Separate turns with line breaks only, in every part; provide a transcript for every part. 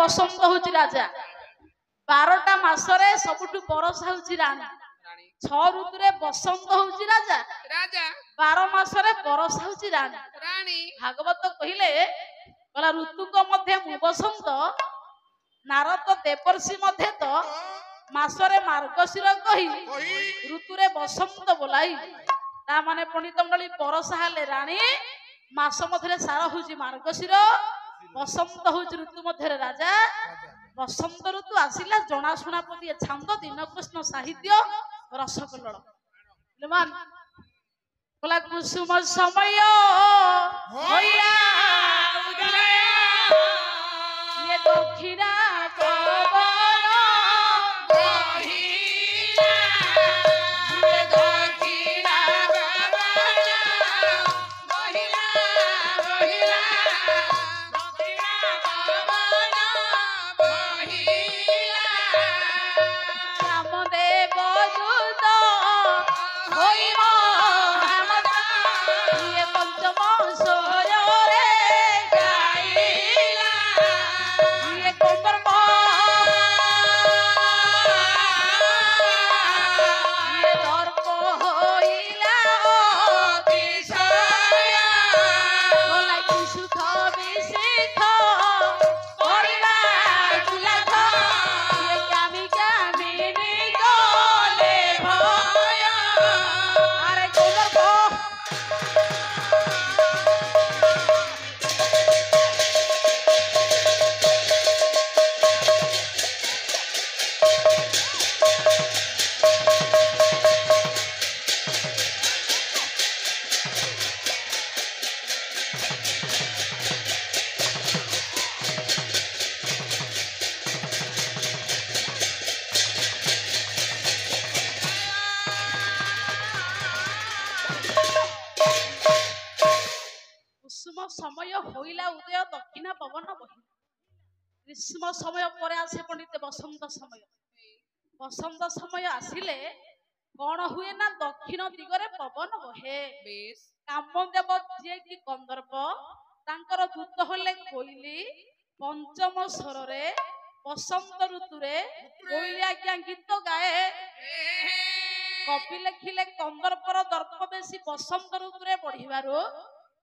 বসন্ত হচ্ছে রাজা, 12টা মাসরে ସବୁଠୁ বরষা হচ্ছে রানী, 6 ଋତୁରେ বসন্ত হচ্ছে রাজা, 12 ମାସରେ বরষা হচ্ছে রানী। ভাগবত কহিলে বলা ঋতুক মধ্যে মু বসন্ত, নারদ দেবর্ষি মধ্যে তো মাসরে মার্গশির কহি ঋতুরে বসন্ত ବୋলাই। তা মানে পণ্ডিত মণ্ডলী বরষা হেলে রানী, মাস মধ্যে সার হচ্ছে মার্গশির, বসন্ত হচ্ছে ঋতু মধ্যে রাজা। বসন্ত ঋতু আসিলা জনাশুনা পদিয়ে ছান্দ দীনকৃষ্ণ সাহিত্য রসকল্লোল বলা কুসুম সময় হইলা ইয়ে দক্ষিণা সময় হইলা উদয় দক্ষিণা পবন বহি। গ্রীষ্ম সময় পরে আসে পণ্ডিত বসন্ত সময়। বসন্ত সময় আসিলে কোন হুয়ে না দক্ষিণ দিগরে পবন বহে। কামদেব যে কি গন্ধর্ব তাঙ্কর দূত হলে কোইলি, পঞ্চম স্বরে বসন্ত ঋতুরে কোইলি আজ্ঞা গীত গায়ে। কবি লেখিলে গন্ধর্বর দর্প বেশি বসন্ত ঋতুরে বঢ়িবারু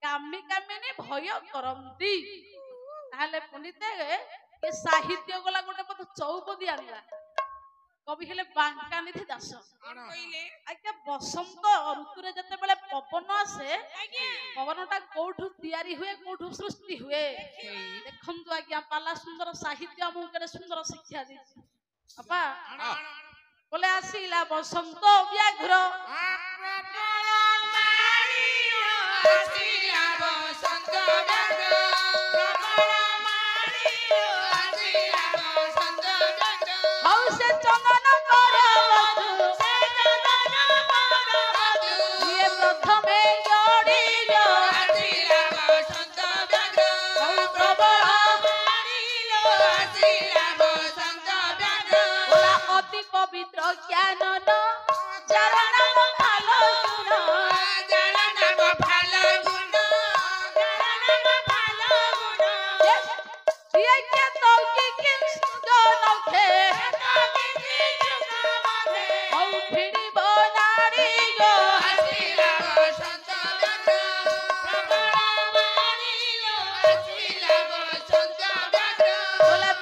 কামি কামিনী ভয় করନ୍ତି। তাহলে পণ্ডিতে ଏ ସାହିତ୍ୟ ଗଲା ଗୋଟେ ମତେ ଚୌପଦୀ ଆଣିଲା। କବି ହେଲେ ବାଙ୍କାନିଧି ଦାସ। ଆଜ୍ଞା ବସନ୍ତ ଋତୁରେ ଯେତେବେଳେ ପବନ ଆସେ, ପବନଟା କୋଉଠୁ ତିଆରି ହୁଏ, କୋଉଠୁ ସୃଷ୍ଟି ହୁଏ ଦେଖନ୍ତୁ ଆଜ୍ଞା। ପାଲା ସୁନ୍ଦର ସାହିତ୍ୟ ଆମକୁ କେତେ ସୁନ୍ଦର ଶିକ୍ଷା ଦେଇଛି। ବାପା ବୋଲେ ଆସିଲା ବସନ୍ତ ବ୍ୟାଘ୍ର, পবিত্র জ্ঞান চরণ ভালো গুণ,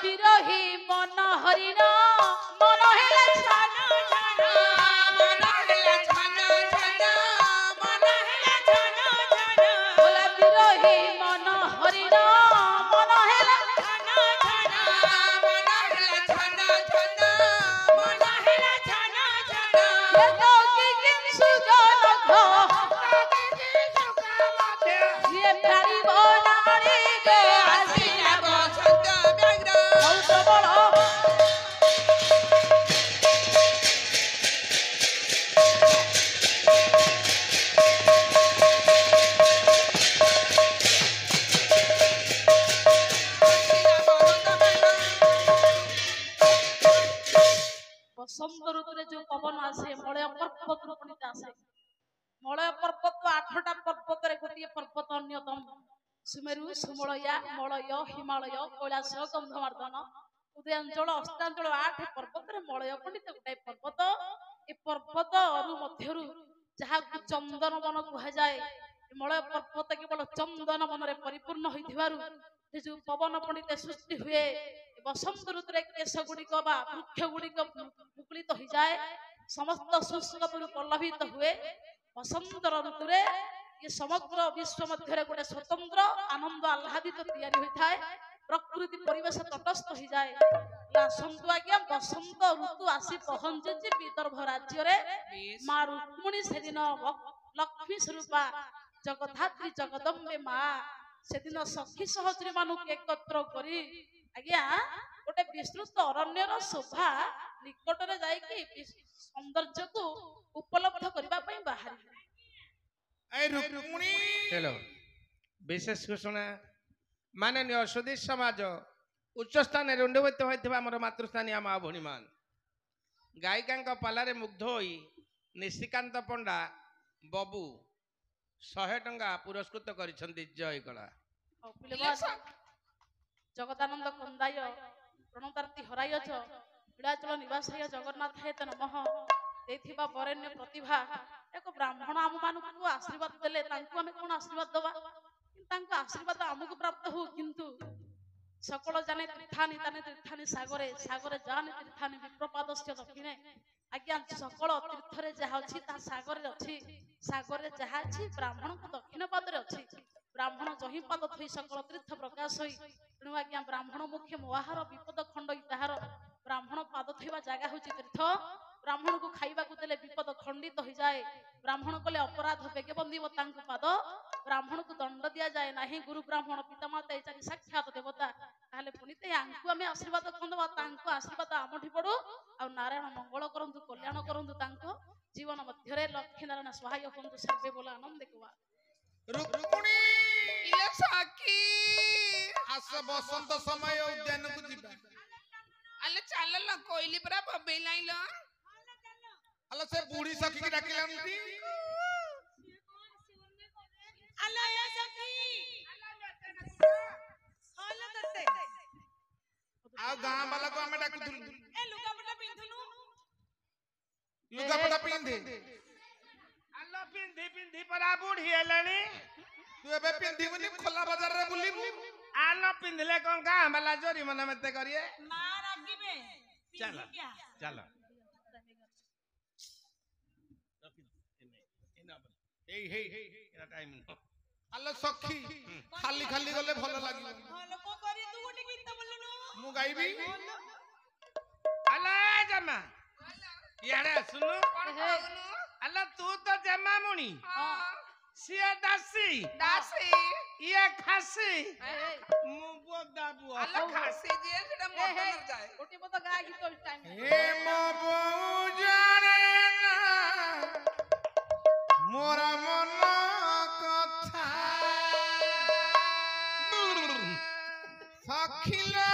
বিরোহী মন হরিণ মন হেলে বিরোহী মন হরিণ মন হেলে বসন্ত ঋতুরে যে পবন আসে মলয় পর্বত রূপণীতে আসে। মলয় পর্বত 8টা পর্বতের গোটিয়ে পর্বত অন্যতম सुमेरु सुमलया मलय हिमालय कैलास गंधमार्दन उदयांचल अस्तांचल 8 पर्वत मलय पंडित गोटे पर्वत ए पर्वत मध्यरु जहाँ चंदन वन कह जाए मलय पर्वत केवल चंदन वन में परिपूर्ण होइथिबारु जो पवन पंडित सृष्टि हुए बसंत ऋतु केश गुड़िक वृक्ष गुड़िक मुकुलित हो जाए समस्त शुष्क पल्लवित हुए बसंत ऋतु ये समग्र विश्व मध्य गोटे स्वतंत्र आनंद आह्लादित तैयारी होता है प्रकृति परिवेश तटस्थ हो जाए आसंतु आज्ञा बसंत ऋतु आसी पहुंचे विदर्भ राज्य रे माँ रुक्मिणी से दिन लक्ष्मी स्वरूपा जगधात्री जगदम्बे माँ से दिन सखी सहचरी मानक एकत्र करी आज्ञा गोटे विस्तृत अरण्यर शोभा निकट में जाइकी सौंदर्य को उपलब्ध करने बाहर
हेलो विशेष घोषणा माननीय स्वदेश समाज उच्च स्थान रुंडवत होता मातृस्थानीय माँ भणी मान गायिका पालारे मुग्ध होई निशिकांत पंडा बबू 100 टंका पुरस्कृत करिसेंती जय कला
जगदानंद कंदाय प्रणतार्थी हरायच नीलाचल निवासाय जगन्नाथाय नमः देथिबा वरेण्य प्रतिभा एक ब्राह्मण आम मानक आशीर्वाद देले तांको आमे कोन आशीर्वाद दबा तांको आशीर्वाद आमको प्राप्त हो किंतु सकल जाने तीर्थानि सागरे सागरे जाने तीर्थानि विप्रपादस्य दक्षिणे आज्ञा सकल तीर्थरे जहा अछि ता सागरे अछि सागरे जहा अछि ब्राह्मण को दक्षिण पादरे अछि ब्राह्मण जही पाद थई सकल तीर्थ प्रकाश होई तेणु आज्ञा ब्राह्मण मुख्य मोहार विपद खंड ताहार ब्राह्मण पाद थईबा जागा होछि तीर्थ ब्राह्मण को खाइबा को देले विपद खंडित हो जाए ब्राह्मण कले अपराध बेगे बंदी तांको पाद ब्राह्मण को दंड दिया जाए नाही गुरु ब्राह्मण पितामाता ए चारि साक्षात देवता ताले पुनिते आंकु आमे आशीर्वाद खंदवा तांको आशीर्वाद आमठी पडू आ नारायण मंगल करंतु कल्याण करंतु तांको जीवन मध्य रे लक्ष्मी नारायण सहाय होंतु सर्वे बोला आनंद देखवा
रुक्मिणी इले साकी आस बसंत समय उद्यान को जिबा
अले चल ल कोइली परा बबे लाइल
अले से बूढ़ी सखी के डाकिलांती
अले ए सखी हल दते
आ गां वाला को हमें डाकु दुल
ए लुगापटा पिंधनु
लुगापटा पिंधे
अल्लाह पिंधी परा बूढ़ी हेलणी
तू एबे पिंधीबनी खोला बाजार रे बुलीबू
आलो पिंधले कोन का हमला जोरी मन मते करिए
मार आगिबे
चलो चलो
ए हे
एना टाइम
अल्लाह सखी खाली खाली गले भलो लागिबो
हल को करी तू गोटे गीत बोलनु
मु गाइबी
अल्लाह जमा यारे सुनु अल्लाह तू तो जमा मुनी सिया दासी
दासी
ये खासी मु बोदा बुआ
अल्लाह खासी जे सेटा मोटा न जाए
गोटे पद गा गीत टाइम
हे मो बऊ जाने ना मोरा मन कथा सखिला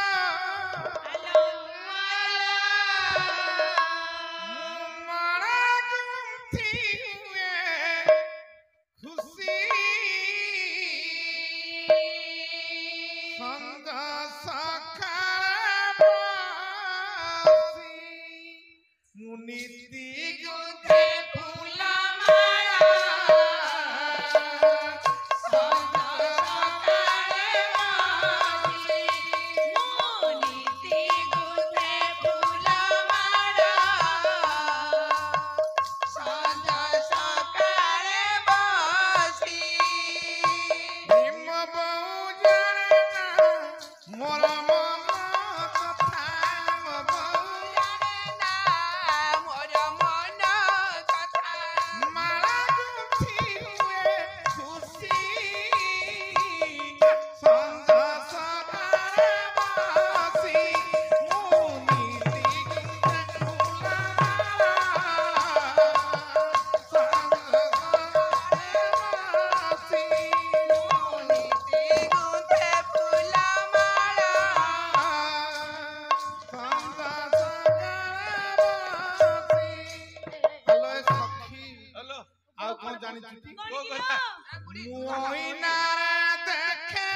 मोहिना देखे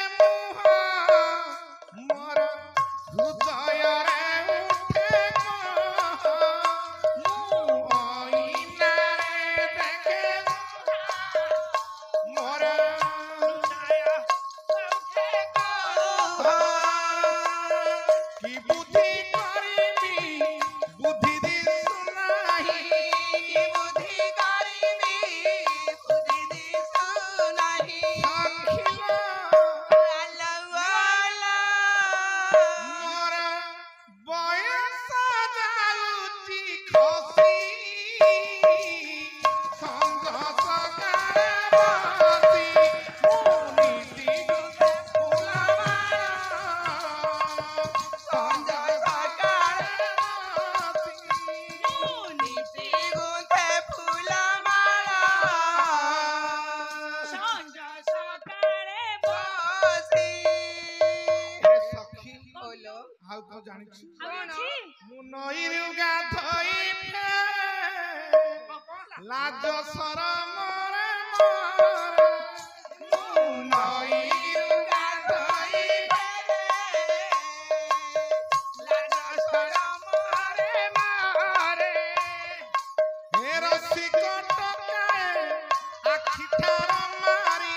ତ ଜାଣିଛି
ଆଉ ଅଛି
ମୁଁ ନଈରୁ ଗାଧୋଇ ଲାଜ ସରମରେ ମୁଁ ନଈରୁ ଗାଧୋଇ ଲାଜ ସରମରେ ମାରେ ଏ ରସିକ ଟକାଏ ଆଖି ଠାର ମାରି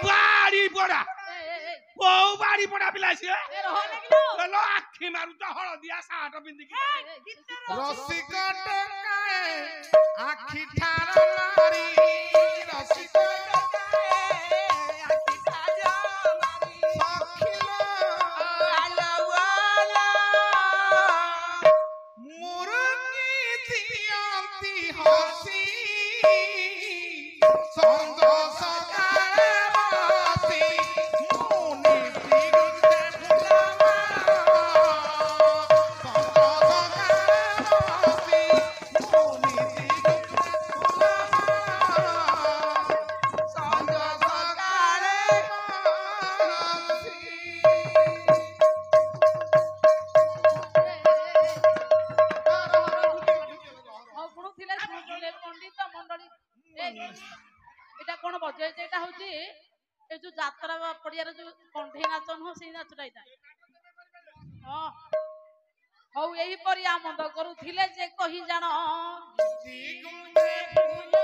ବାড়ি পড়া বউ বাড়ি পড়া পিলাইছে
ଏ ରହ ଲାଗିଲ
লো আখি মারু তো হলদিয়া শার্ট পিন্দিকি
রসিক টকায়ে আখি ঠার মারি রসিক টকায়ে আখি ঠার মারি সখিল আলওয়ালা মুরগি দিয়ন্তি হসি সন্দ সকালে বসি মুনি দিগন্তে ফুলামা সন্দ সকালে বসি মুনি দিগন্তে ফুলামা সন্দ সকালে
ଶୁଣୁଥିଲେ ଶୁଣୁଥିଲେ ପଣ୍ଡିତ ମଣ୍ଡଳୀ ଏଇଟା କଣ ବଜେଇছে ଏଇଟା ହଉଛି ଏ ଯୋଉ ଯାତ୍ରା ପଡିଆରେ ଯୋଉ କଣ୍ଢେଇ ନାଚ ନୁହଁ ସେଇ ନାଚଟା ଏଇଟା ହଁ ହଉ ଏହିପରି ଆମନ୍ଦ କରୁଥିଲେ ଯେ କହି ଜାଣ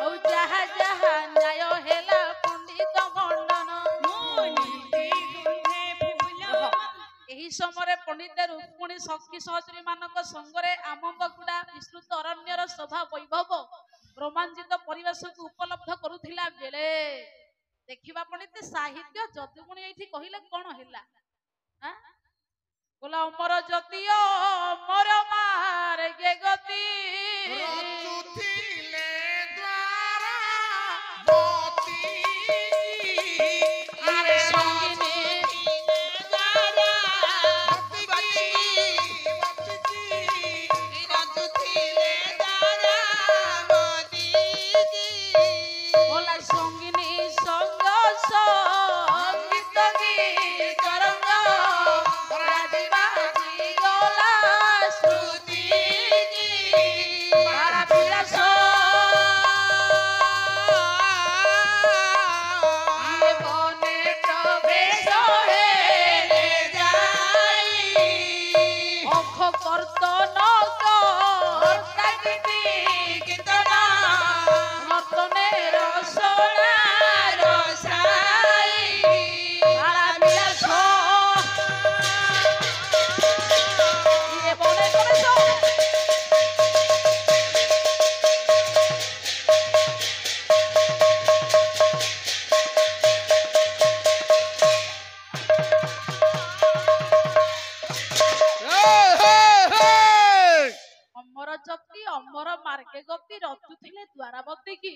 ହଉ ଯାହା ଯାହା ନ୍ୟାୟ ହେଲା ପଣ୍ଡିତ ମଣ୍ଡନ ଏହି ସମୟରେ ପଣ୍ଡିତ ରୁକ୍ମିଣୀ ସଖୀ ସହଚରୀ ମାନଙ୍କ ସଙ୍ଗରେ ଆମଙ୍କ ଗୁଡା ବିସ୍ତୃତ ଅରଣ୍ୟର ଶୋଭା ବୈଭବ ରୋମାଞ୍ଚିତ ପରିବେଶକୁ ଉପଲବ୍ଧ କରୁଥିଲା ବେଳେ ଦେଖିବା ପଣ୍ଡିତ ସାହିତ୍ୟ ଯଦୁଗୁଣି ଏଇଠି କହିଲେ କଣ ହେଲା ବୋଲା ଅମର ଜ୍ୟୋତିୟ ଅମର ମାର୍ଗେ ଗତି
ରଚୁଥିଲେ ଦ୍ୱାରା ମତି
ଆରେ ସଙ୍ଗିନୀ ବୋଲା ସଙ୍ଗିନୀ ସଙ୍ଗ ସଙ୍ଗୀତ ଗୀତ ରଙ୍ଗ ରାଜବାଜି ଗଲା ସ୍ମୃତି ବାରା ବିଳାସ ଇଏ ବନେ ପ୍ରବେଶ ହେଲେ ଯାଇ ଅଖ କର୍ତ୍ତନ କର୍ତ୍ତା କୀର୍ତ୍ତନ ନର୍ତ୍ତନେ ରସନା ରସାଇ ବାରା ବିଳାସ ଇଏ ବନେ ପ୍ରବେଶ ଅମର ଜ୍ୟୋତି ଅମର ମାର୍ଗେ ଗତି ରଚୁଥିଲେ ଦ୍ୱାରାବତୀ କି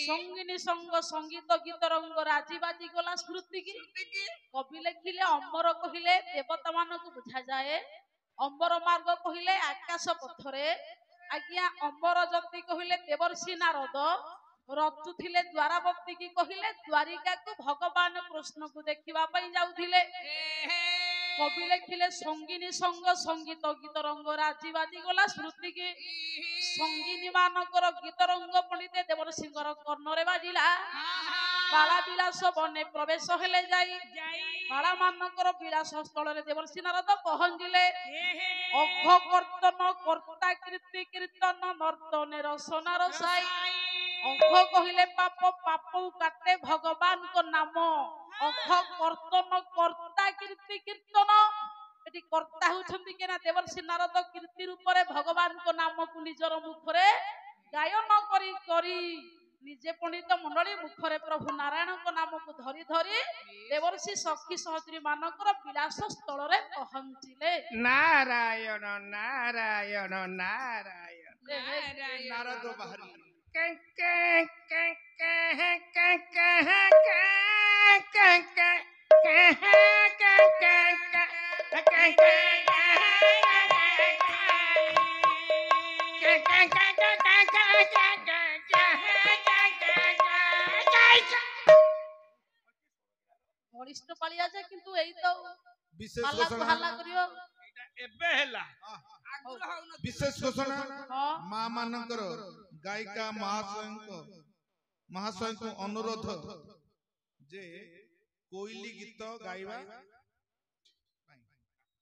ସଙ୍ଗିନୀ ସଙ୍ଗ ସଙ୍ଗୀତ ଗୀତ ରଙ୍ଗ ରାଜି ବାଜି ଗଲା ସ୍ମୃତି କି କବି ଲେଖିଲେ ଅମର କହିଲେ ଦେବତା ମାନଙ୍କୁ ବୁଝାଯାଏ ଅମର ମାର୍ଗ କହିଲେ ଆକାଶ ପଥରେ ଆଜ୍ଞା ଅମର ଜ୍ୟୋତି କହିଲେ ଦେବର୍ଷି ନାରଦ ରଚୁଥିଲେ ଦ୍ୱାରାବତୀ କି କହିଲେ ଦ୍ୱାରିକାକୁ ଭଗବାନ କୃଷ୍ଣକୁ ଦେଖିବା ପାଇଁ ଯାଉଥିଲେ କବି ଲେଖିଲେ ସଙ୍ଗିନୀ ସଙ୍ଗ ସଙ୍ଗୀତ ଗୀତ ରଙ୍ଗ ରାଜି ବାଜି ଗଲା ସ୍ମୃତି କି ସଙ୍ଗିନୀ ମାନଙ୍କର ଗୀତ ରଙ୍ଗ ପଣ୍ଡିତ ଦେବର୍ଷିଙ୍କର କର୍ଣ୍ଣରେ ବାଜିଲା ବାଳା ବିଳାସ ବନେ ପ୍ରବେଶ ହେଲେ ଯାଇ ବାଳା ମାନଙ୍କର ବିଳାସ ସ୍ଥଳରେ ଦେବର୍ଷି ନାରଦ ପହଞ୍ଚିଲେ ଅଘ କର୍ତ୍ତନ କର୍ତ୍ତା କୀର୍ତ୍ତି କୀର୍ତ୍ତନ ନର୍ତ୍ତନେ ରସନା ରସାଇ ଅଘ କହିଲେ ପାପ ପାପକୁ କାଟେ ଭଗବାନଙ୍କ ନାମ ଅଘ କର୍ତ୍ତନ କର୍ତ୍ତା କୀର୍ତ୍ତି କୀର୍ତ୍ତନ ଏଠି କର୍ତ୍ତା ହେଉଛନ୍ତି କି ନା ଦେବର୍ଷି ନାରଦ କୀର୍ତ୍ତି ରୂପରେ ଭଗବାନଙ୍କ ନାମକୁ ନିଜର ମୁଖରେ ଗାୟନ କରି କରି ନିଜେ ପଣ୍ଡିତ ମଣ୍ଡଳୀ ମୁଖରେ ପ୍ରଭୁ ନାରାୟଣଙ୍କ ନାମକୁ ଧରି ଧରି ଦେବର୍ଷି ସଖୀ ସହଚରୀ ମାନଙ୍କର ବିଳାସ ସ୍ଥଳରେ ପହଞ୍ଚିଲେ
ନାରାୟଣ ନାରାୟଣ ନାରାୟଣ
ନାରଦ ବାହାରି
ବଳିଷ୍ଠ ପାଳିଆ ଯେ କିନ୍ତୁ ଏଇ ତ
ବିଶେଷ
ହାଲା
ଘୋଷଣା
ହାଲା କରିବ
ଏବେ ହେଲା
ଆଗରୁ ହଉନଥିଲା।
ବିଶେଷ ଘୋଷଣା
ହଁ
ମା ମାନଙ୍କର ଗାୟିକା ମହାଶୟଙ୍କୁ ଅନୁରୋଧ ଯେ କୋଇଲି ଗୀତ ଗାଇବା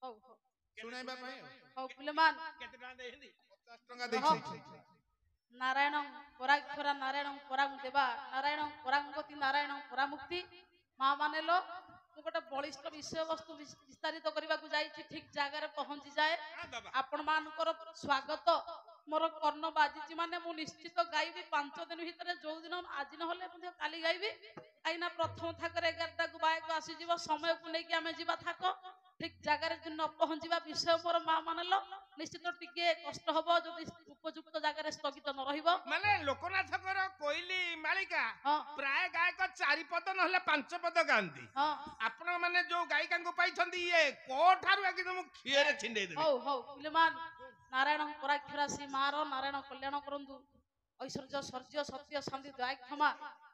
ହଉ ହଉ
ଶୁଣାଇବା ପାଇଁ
ହଉ ପିଲାମାନ
କେତେ ଟଙ୍କା ଦେଇଛନ୍ତି
50 ଟଙ୍କା ଦେଇଛି।
ନାରାୟଣ ପରାକ୍ଷରା ନାରାୟଣ ପରାଂ ଦେବା ନାରାୟଣ ପରାଙ୍ଗତି ନାରାୟଣ ପରାମୁକ୍ତି ମା ମାନେ लो ମୁଁ ଗୋଟେ ବଳିଷ୍ଠ ବିଷୟବସ୍ତୁ ବିସ୍ତାରିତ କରିବାକୁ ଯାଇଛି ଠିକ ଜାଗାରେ ପହଞ୍ଚି ଯାଏ ଆପଣ ମାନଙ୍କର ସ୍ୱାଗତ ମୋର କର୍ଣ୍ଣ ବାଜିଛି ମାନେ ମୁଁ ନିଶ୍ଚିତ ଗାଇବି 5 ଦିନ ଭିତରେ ଯୋଉ ଦିନ ଆଜି ନହେଲେ ମଧ୍ୟ କାଲି ଗାଇବି କାହିଁକିନା ପ୍ରଥମ ଥାକରେ 11ଟାକୁ ବାୟକ ଆସିଯିବ ସମୟକୁ ନେଇକି ଆମେ ଯିବା ଥାକ ଠିକ ଜାଗାରେ ଯଦି ନ ପହଞ୍ଚିବା ବିଷୟ ମୋର ମା ମାନେ लो ନିଶ୍ଚିତ ଟିକେ କଷ୍ଟ ହବ ଯଦି ଉପଯୁକ୍ତ ଜାଗାରେ ସ୍ଥଗିତ ନ ରହିବ
ମାନେ ଲୋକନାଥଙ୍କର କୋଇଲି ମାଳିକା
ହଁ
ପ୍ରାୟ ଗାୟକ 4 ପଦ ନହେଲେ 5 ପଦ ଗାଆନ୍ତି
ହଁ
ଆପଣ ମାନେ ଯୋଉ ଗାୟିକାଙ୍କୁ ପାଇଛନ୍ତି ଇଏ କୋଠାରୁ ଆଗେ ମୁଁ ଖିଏରେ ଛିଣ୍ଡେଇ ଦେବି
ହଉ ହଉ ପିଲାମାନ ନାରାୟଣ ପରାକ୍ଷରା ଶ୍ରୀ ମାର ନାରାୟଣ କଲ୍ୟାଣ କରନ୍ତୁ ଐଶ୍ୱର୍ଯ୍ୟ ସର୍ଯ୍ୟ ସତ୍ୟ ଶାନ୍ତି ଦୟା କ୍ଷମା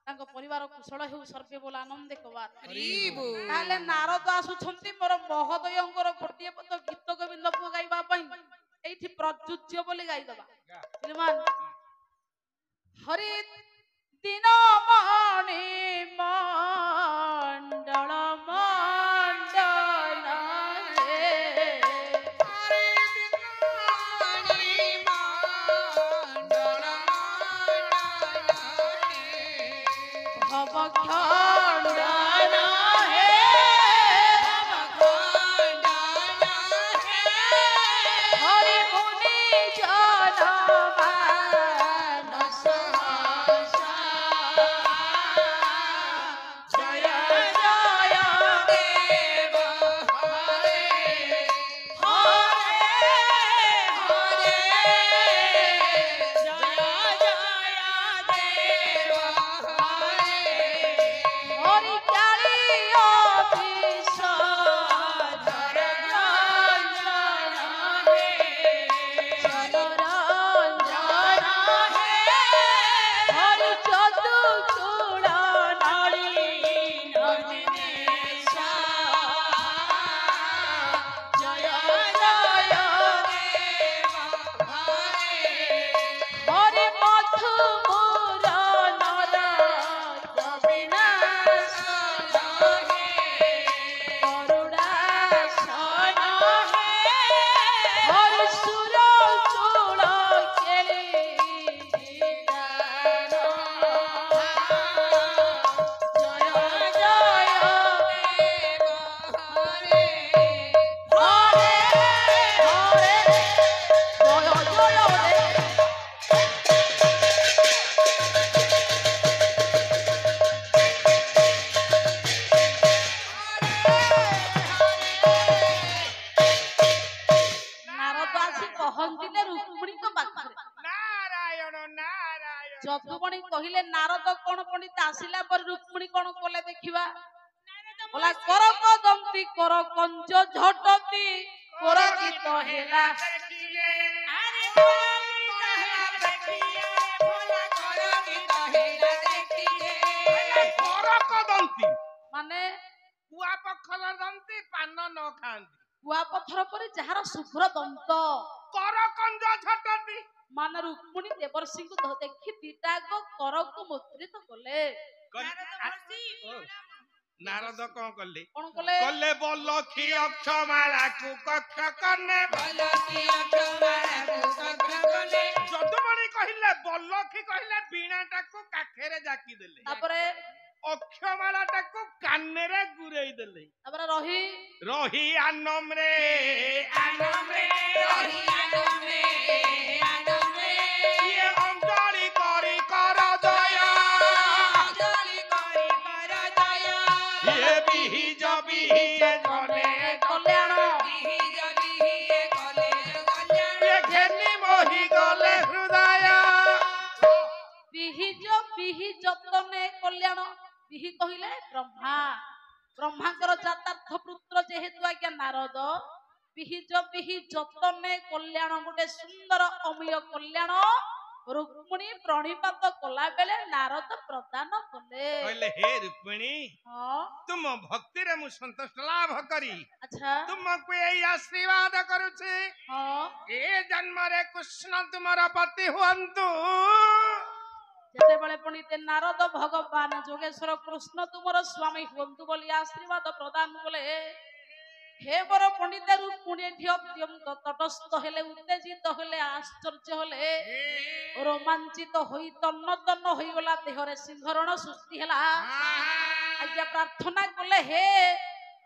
ତାଙ୍କ ପରିବାର କୁଶଳ ହେଉ ସର୍ବେ ବୋଲ ଆନନ୍ଦେ କବାର
ହରିବୁ।
ତାହେଲେ ନାରଦ ଆସୁଛନ୍ତି ମୋର ମହୋଦୟଙ୍କର ଗୋଟିଏ ପଦ ଗୀତ ଗୋବିନ୍ଦକୁ ଗାଇବା ପାଇଁ ଏଇଠି ପ୍ରଯୁଜ୍ୟ ବୋଲି ଗାଇଦବା ପିଲାମାନ ହରି ଦିନ ମଣି ମଣ୍ଡଳ ମଣ୍ଡଳ ଯଦୁମଣି କହିଲେ ନାରଦ କଣ ପଣ୍ଡିତ ଆସିଲା ପରେ ରୁକ୍ମିଣୀ କଣ କଲେ ଦେଖିବା ବୋଲା କର କଦନ୍ତି କର କଞ୍ଜ ଝଟତି କର ଗୀତ ହେଲା ମାନେ
କୁଆ ପଖର ଦନ୍ତି ପାନ ନ ଖାଆନ୍ତି
କୁଆପଥର ପରେ ଯାହାର ଶୁଭ୍ର ଦନ୍ତ
କର କଞ୍ଜ ଝଟତି
ମାନେ ରୁକ୍ମିଣୀ ଦେବର୍ଷିଙ୍କୁ ଦେଖି ଦିଟାକ କରକୁ ମୁଦ୍ରିତ କଲେ
ନାରଦ କଣ କଲେ
କଣ କଲେ
କଲେ ବଲଖି ଅକ୍ଷମାଳାକୁ କକ୍ଷ କନେ ଯଦୁମଣି କହିଲେ ବଲଖି କହିଲେ ବୀଣାଟାକୁ କାଖରେ ଜାକି ଦେଲେ
ତାପରେ
ଅକ୍ଷମାଳାଟାକୁ କାନରେ ଗୁରେଇ ଦେଲେ
ତାପରେ ରହି
ରହି ଆନମ୍ରେ ଇଏ ଅଞ୍ଜଳି କରି କର ଜୟ ଇଏ ବିହିଜ ବିହିଏ ଜନେ
କଲ୍ୟାଣ
ଇଏ ଘେନି ମୋହି ଗଲେ ହୃଦୟ
ବିହି ଯତନେ କଲ୍ୟାଣ ବିହି କହିଲେ ବ୍ରହ୍ମା ବ୍ରହ୍ମାଙ୍କର ଜାତାର୍ଥ ପୁତ୍ର ଯେହେତୁ ଆଜ୍ଞା ନାରଦ ବିହି ଯତନେ କଲ୍ୟାଣ ଗୋଟେ ସୁନ୍ଦର ଅମୀୟ କଲ୍ୟାଣ ରୁକ୍ମିଣୀ ପ୍ରଣିପାତ କଲା ବେଳେ ନାରଦ ପ୍ରଦାନ କଲେ।
କହିଲେ ହେ ରୁକ୍ମିଣୀ
ହଁ
ତୁମ ଭକ୍ତିରେ ମୁଁ ସନ୍ତୋଷ ଲାଭ କରି
ଆଚ୍ଛା
ତୁମକୁ ଏଇ ଆଶୀର୍ବାଦ କରୁଛି
ହଁ
ଏ ଜନ୍ମରେ କୃଷ୍ଣ ତୁମର ପତି ହୁଅନ୍ତୁ।
ଯେତେବେଳେ ପଣ୍ଡିତ ନାରଦ ଭଗବାନ ଯୋଗେଶ୍ୱର କୃଷ୍ଣ ତୁମର ସ୍ୱାମୀ ହୁଅନ୍ତୁ ବୋଲି ଆଶୀର୍ବାଦ ପ୍ରଦାନ କଲେ ହେ ବର ପଣ୍ଡିତ ରୁକ୍ମିଣୀ ଏଠି ଅତ୍ୟନ୍ତ ତଟସ୍ଥ ହେଲେ, ଉତ୍ତେଜିତ ହେଲେ, ଆଶ୍ଚର୍ଯ୍ୟ ହେଲେ, ରୋମାଞ୍ଚିତ ହୋଇ ତନ୍ନ ତନ୍ନ ହୋଇଗଲା, ଦେହରେ ସିଂହରଣ ସୃଷ୍ଟି ହେଲା। ଆଜ୍ଞା ପ୍ରାର୍ଥନା କଲେ ହେ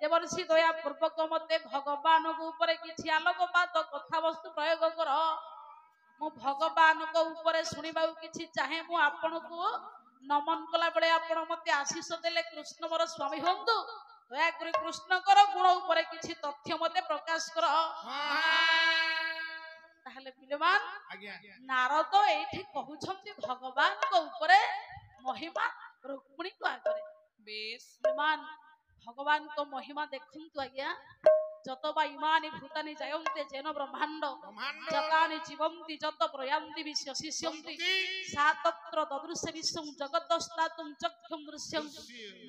ଦେବର୍ଷି ଦୟା ପୂର୍ବକ ମତେ ଭଗବାନଙ୍କ ଉପରେ କିଛି ଆଲୋକପାତ କଥାବସ୍ତୁ ପ୍ରୟୋଗ କର। ମୁଁ ଭଗବାନଙ୍କ ଉପରେ ଶୁଣିବାକୁ କିଛି ଚାହେଁ। ମୁଁ ଆପଣଙ୍କୁ ନମନ କଲା ବେଳେ ଆପଣ ମତେ ଆଶୀଷ ଦେଲେ କୃଷ୍ଣ ମୋର ସ୍ୱାମୀ ହୁଅନ୍ତୁ। ଦୟାକରି କୃଷ୍ଣଙ୍କର ଗୁଣ ଉପରେ କିଛି ତଥ୍ୟ ମତେ ପ୍ରକାଶ କର। ତାହେଲେ ପିଲାମାନ ନାରଦ ଏଇଠି କହୁଛନ୍ତି ଭଗବାନଙ୍କ ଉପରେ ମହିମା ରୁକ୍ମିଣୀଙ୍କ ଆଗରେ।
ବେଶ
ପିଲାମାନ ଭଗବାନଙ୍କ ମହିମା ଦେଖନ୍ତୁ ଆଜ୍ଞା। যতবা ইমানি ভূতানি জয়ন্তে যেন ব্রহ্মাণ্ড যতানি জীবন্তি যত প্রয়ান্তি বিশ্বশিষ্যন্তি সাতত্র দদৃশ্য বিশ্বং জগতস্তাতুম চক্ষুম দৃশ্যং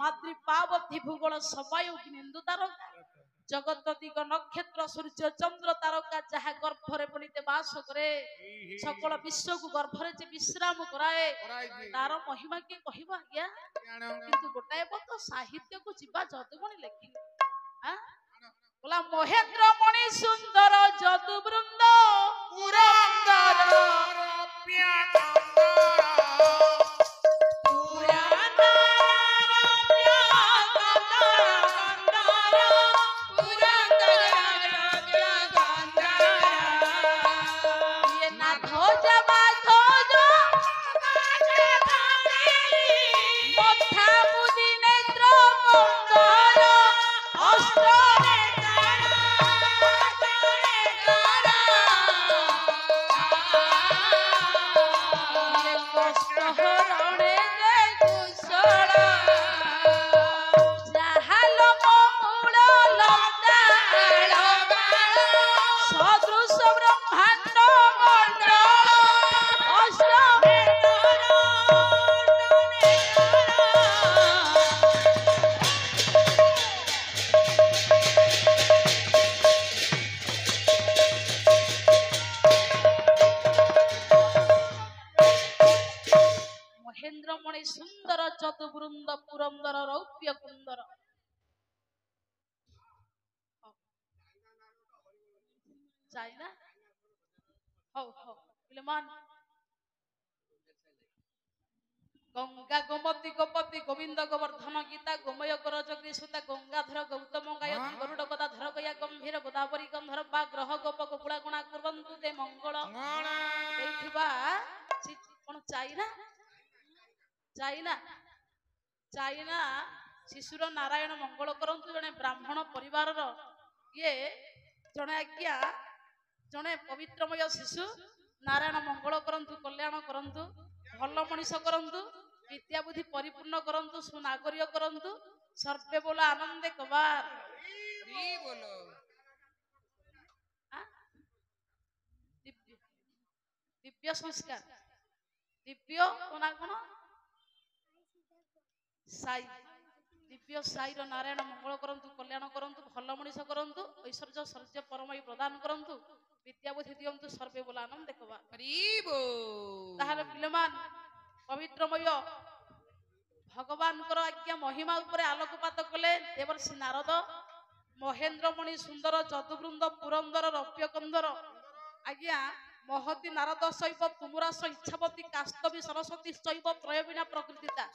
মাতৃ পাবতি ভূগোল সবাই অগ্নিন্দু তারকা জগত দিগ নক্ষত্র সূর্য চন্দ্র তারকা যাহা গর্ভরে পড়িতে বাস করে সকল বিশ্বকু গর্ভরে যে বিশ্রাম করায় তার মহিমা কি কহিব আজ্ঞা। কিন্তু গোটাଏ পদ ସାହିତ୍ୟକୁ ଯିବା ଯଦୁମଣି ଲେଖିଲେ बोला महेंद्र मणि सुंदर जदु वृंद पुरंदर सुंदर चतुवृंद पुरंदर रौप्य कुंदर चाइना हो पिलमान गंगा गोमती गोपति गोविंद गोवर्धन गीता गोमय करज कृष्णता गंगाधर गौतम गायत्री गरुड़ गदाधर गया गंभीर गोदावरी गंधर बा ग्रह गोप गोकुला गुणा कुर्वन्तु ते मंगल देथिबा कोन चाइना चाइना चाइना शिशुर नारायण मंगल करंतु जने ब्राह्मण परिवार ये जने आज्ञा जने पवित्रमय शिशु नारायण मंगल करंतु कल्याण करंतु भल मनीष करंतु विद्या बुद्धि परिपूर्ण करंतु सुनागरिक करंतु सर्वे बोला आनंदे कबार
बोलो
दिव्य दिव्य संस्कार दिव्य कोना कोन साई दिव्य साई नारायण मंगल करंतु कल्याण करंतु भल मनीष करंतु ऐश्वर्य सर्ज परमय प्रदान करंतु विद्या बुद्धि दियंतु सर्वे बोला आनंद देखबा ताहाले पिलमान पवित्रमय भगवान कर आज्ञा महिमा उपरे आलोकपात कले देवर्षि नारद महेंद्र मणि सुंदर जदुवृंद पुरंदर रौप्य कंदर आज्ञा महती नारद शैव तुमुरा इच्छावती कास्तवी सरस्वती शैव त्रय बिना प्रकृतिता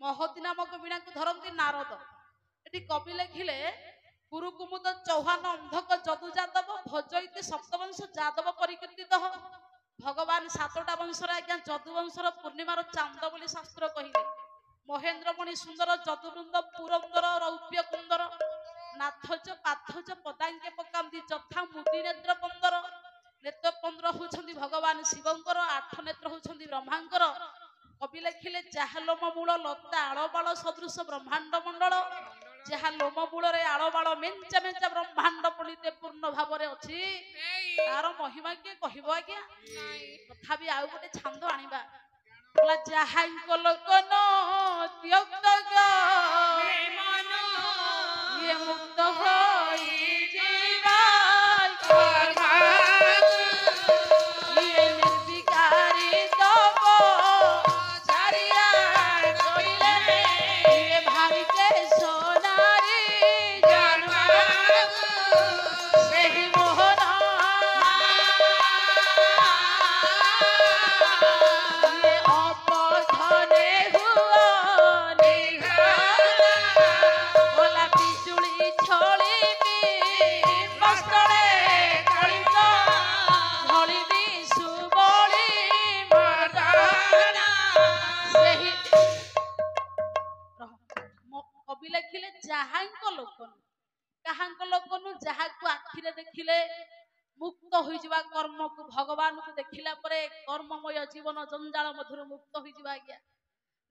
महती नामक वीणा को धरती नारद एटी कवि लिखिले गुरु कुमुद चौहान अंधक जदु जादव भजईति सप्तवंश जादव परिकीर्तित भगवान सातटा वंशर आज्ञा जदु वंशर पूर्णिमार चांद बोली शास्त्र कहिले महेंद्र मणि सुंदर जदुवृंद पुरंदर रौप्य कुंदर नाथज पाथज पदांके पकांती जथा मुदी नेत्र पंदर नेत्र पंदर होउछंती भगवान शिवंकर आठ नेत्र होउछंती ब्रह्मांकर कवि लिखिले जाहलोम मूल लता आलबाल सदृश ब्रह्मांड मंडल ଯାହା ଲୋମ ମୂଳରେ ଆଳବାଳ ମେଞ୍ଚା ମେଞ୍ଚା ବ୍ରହ୍ମାଣ୍ଡ ପଣ୍ଡିତେ ପୂର୍ଣ୍ଣ ଭାବରେ ଅଛି ତାର ମହିମା କିଏ କହିବ ଆଜ୍ଞା? ତଥାପି ଆଉ ଗୋଟେ ଛାନ୍ଦ ଆଣିବା ଯାହାଙ୍କ ଲୋକନ ଇଏ ମୁକ୍ତ ହୋଇଯିବା ଇଏ ନିର୍ବିକାରୀ ଦବ ଚାରିଆ ଚଳିଲେ ଇଏ ଭାରିକେ সোনারি ଜନ୍ମ ସେହି ମୋହନ ଇଏ ଅପଧନେ ହୁଅ ଓଲା ବିଜୁଳି ଛଳିବି ବସ୍ତ୍ରରେ କଳିତ ଝଳିବି ସୁବଳି ସେହି କବି ଲେଖିଲେ ଯାହାଙ୍କ ଲୋକନୁ କାହାଙ୍କ ଲୋକନୁ ଯାହାକୁ ଆଖିରେ ଦେଖିଲେ ମୁକ୍ତ ହୋଇଯିବା କର୍ମକୁ ଭଗବାନଙ୍କୁ ଦେଖିଲା ପରେ କର୍ମମୟ ଜୀବନ ଜଞ୍ଜାଳ ମଧ୍ୟରୁ ମୁକ୍ତ ହୋଇଯିବା ଆଜ୍ଞା।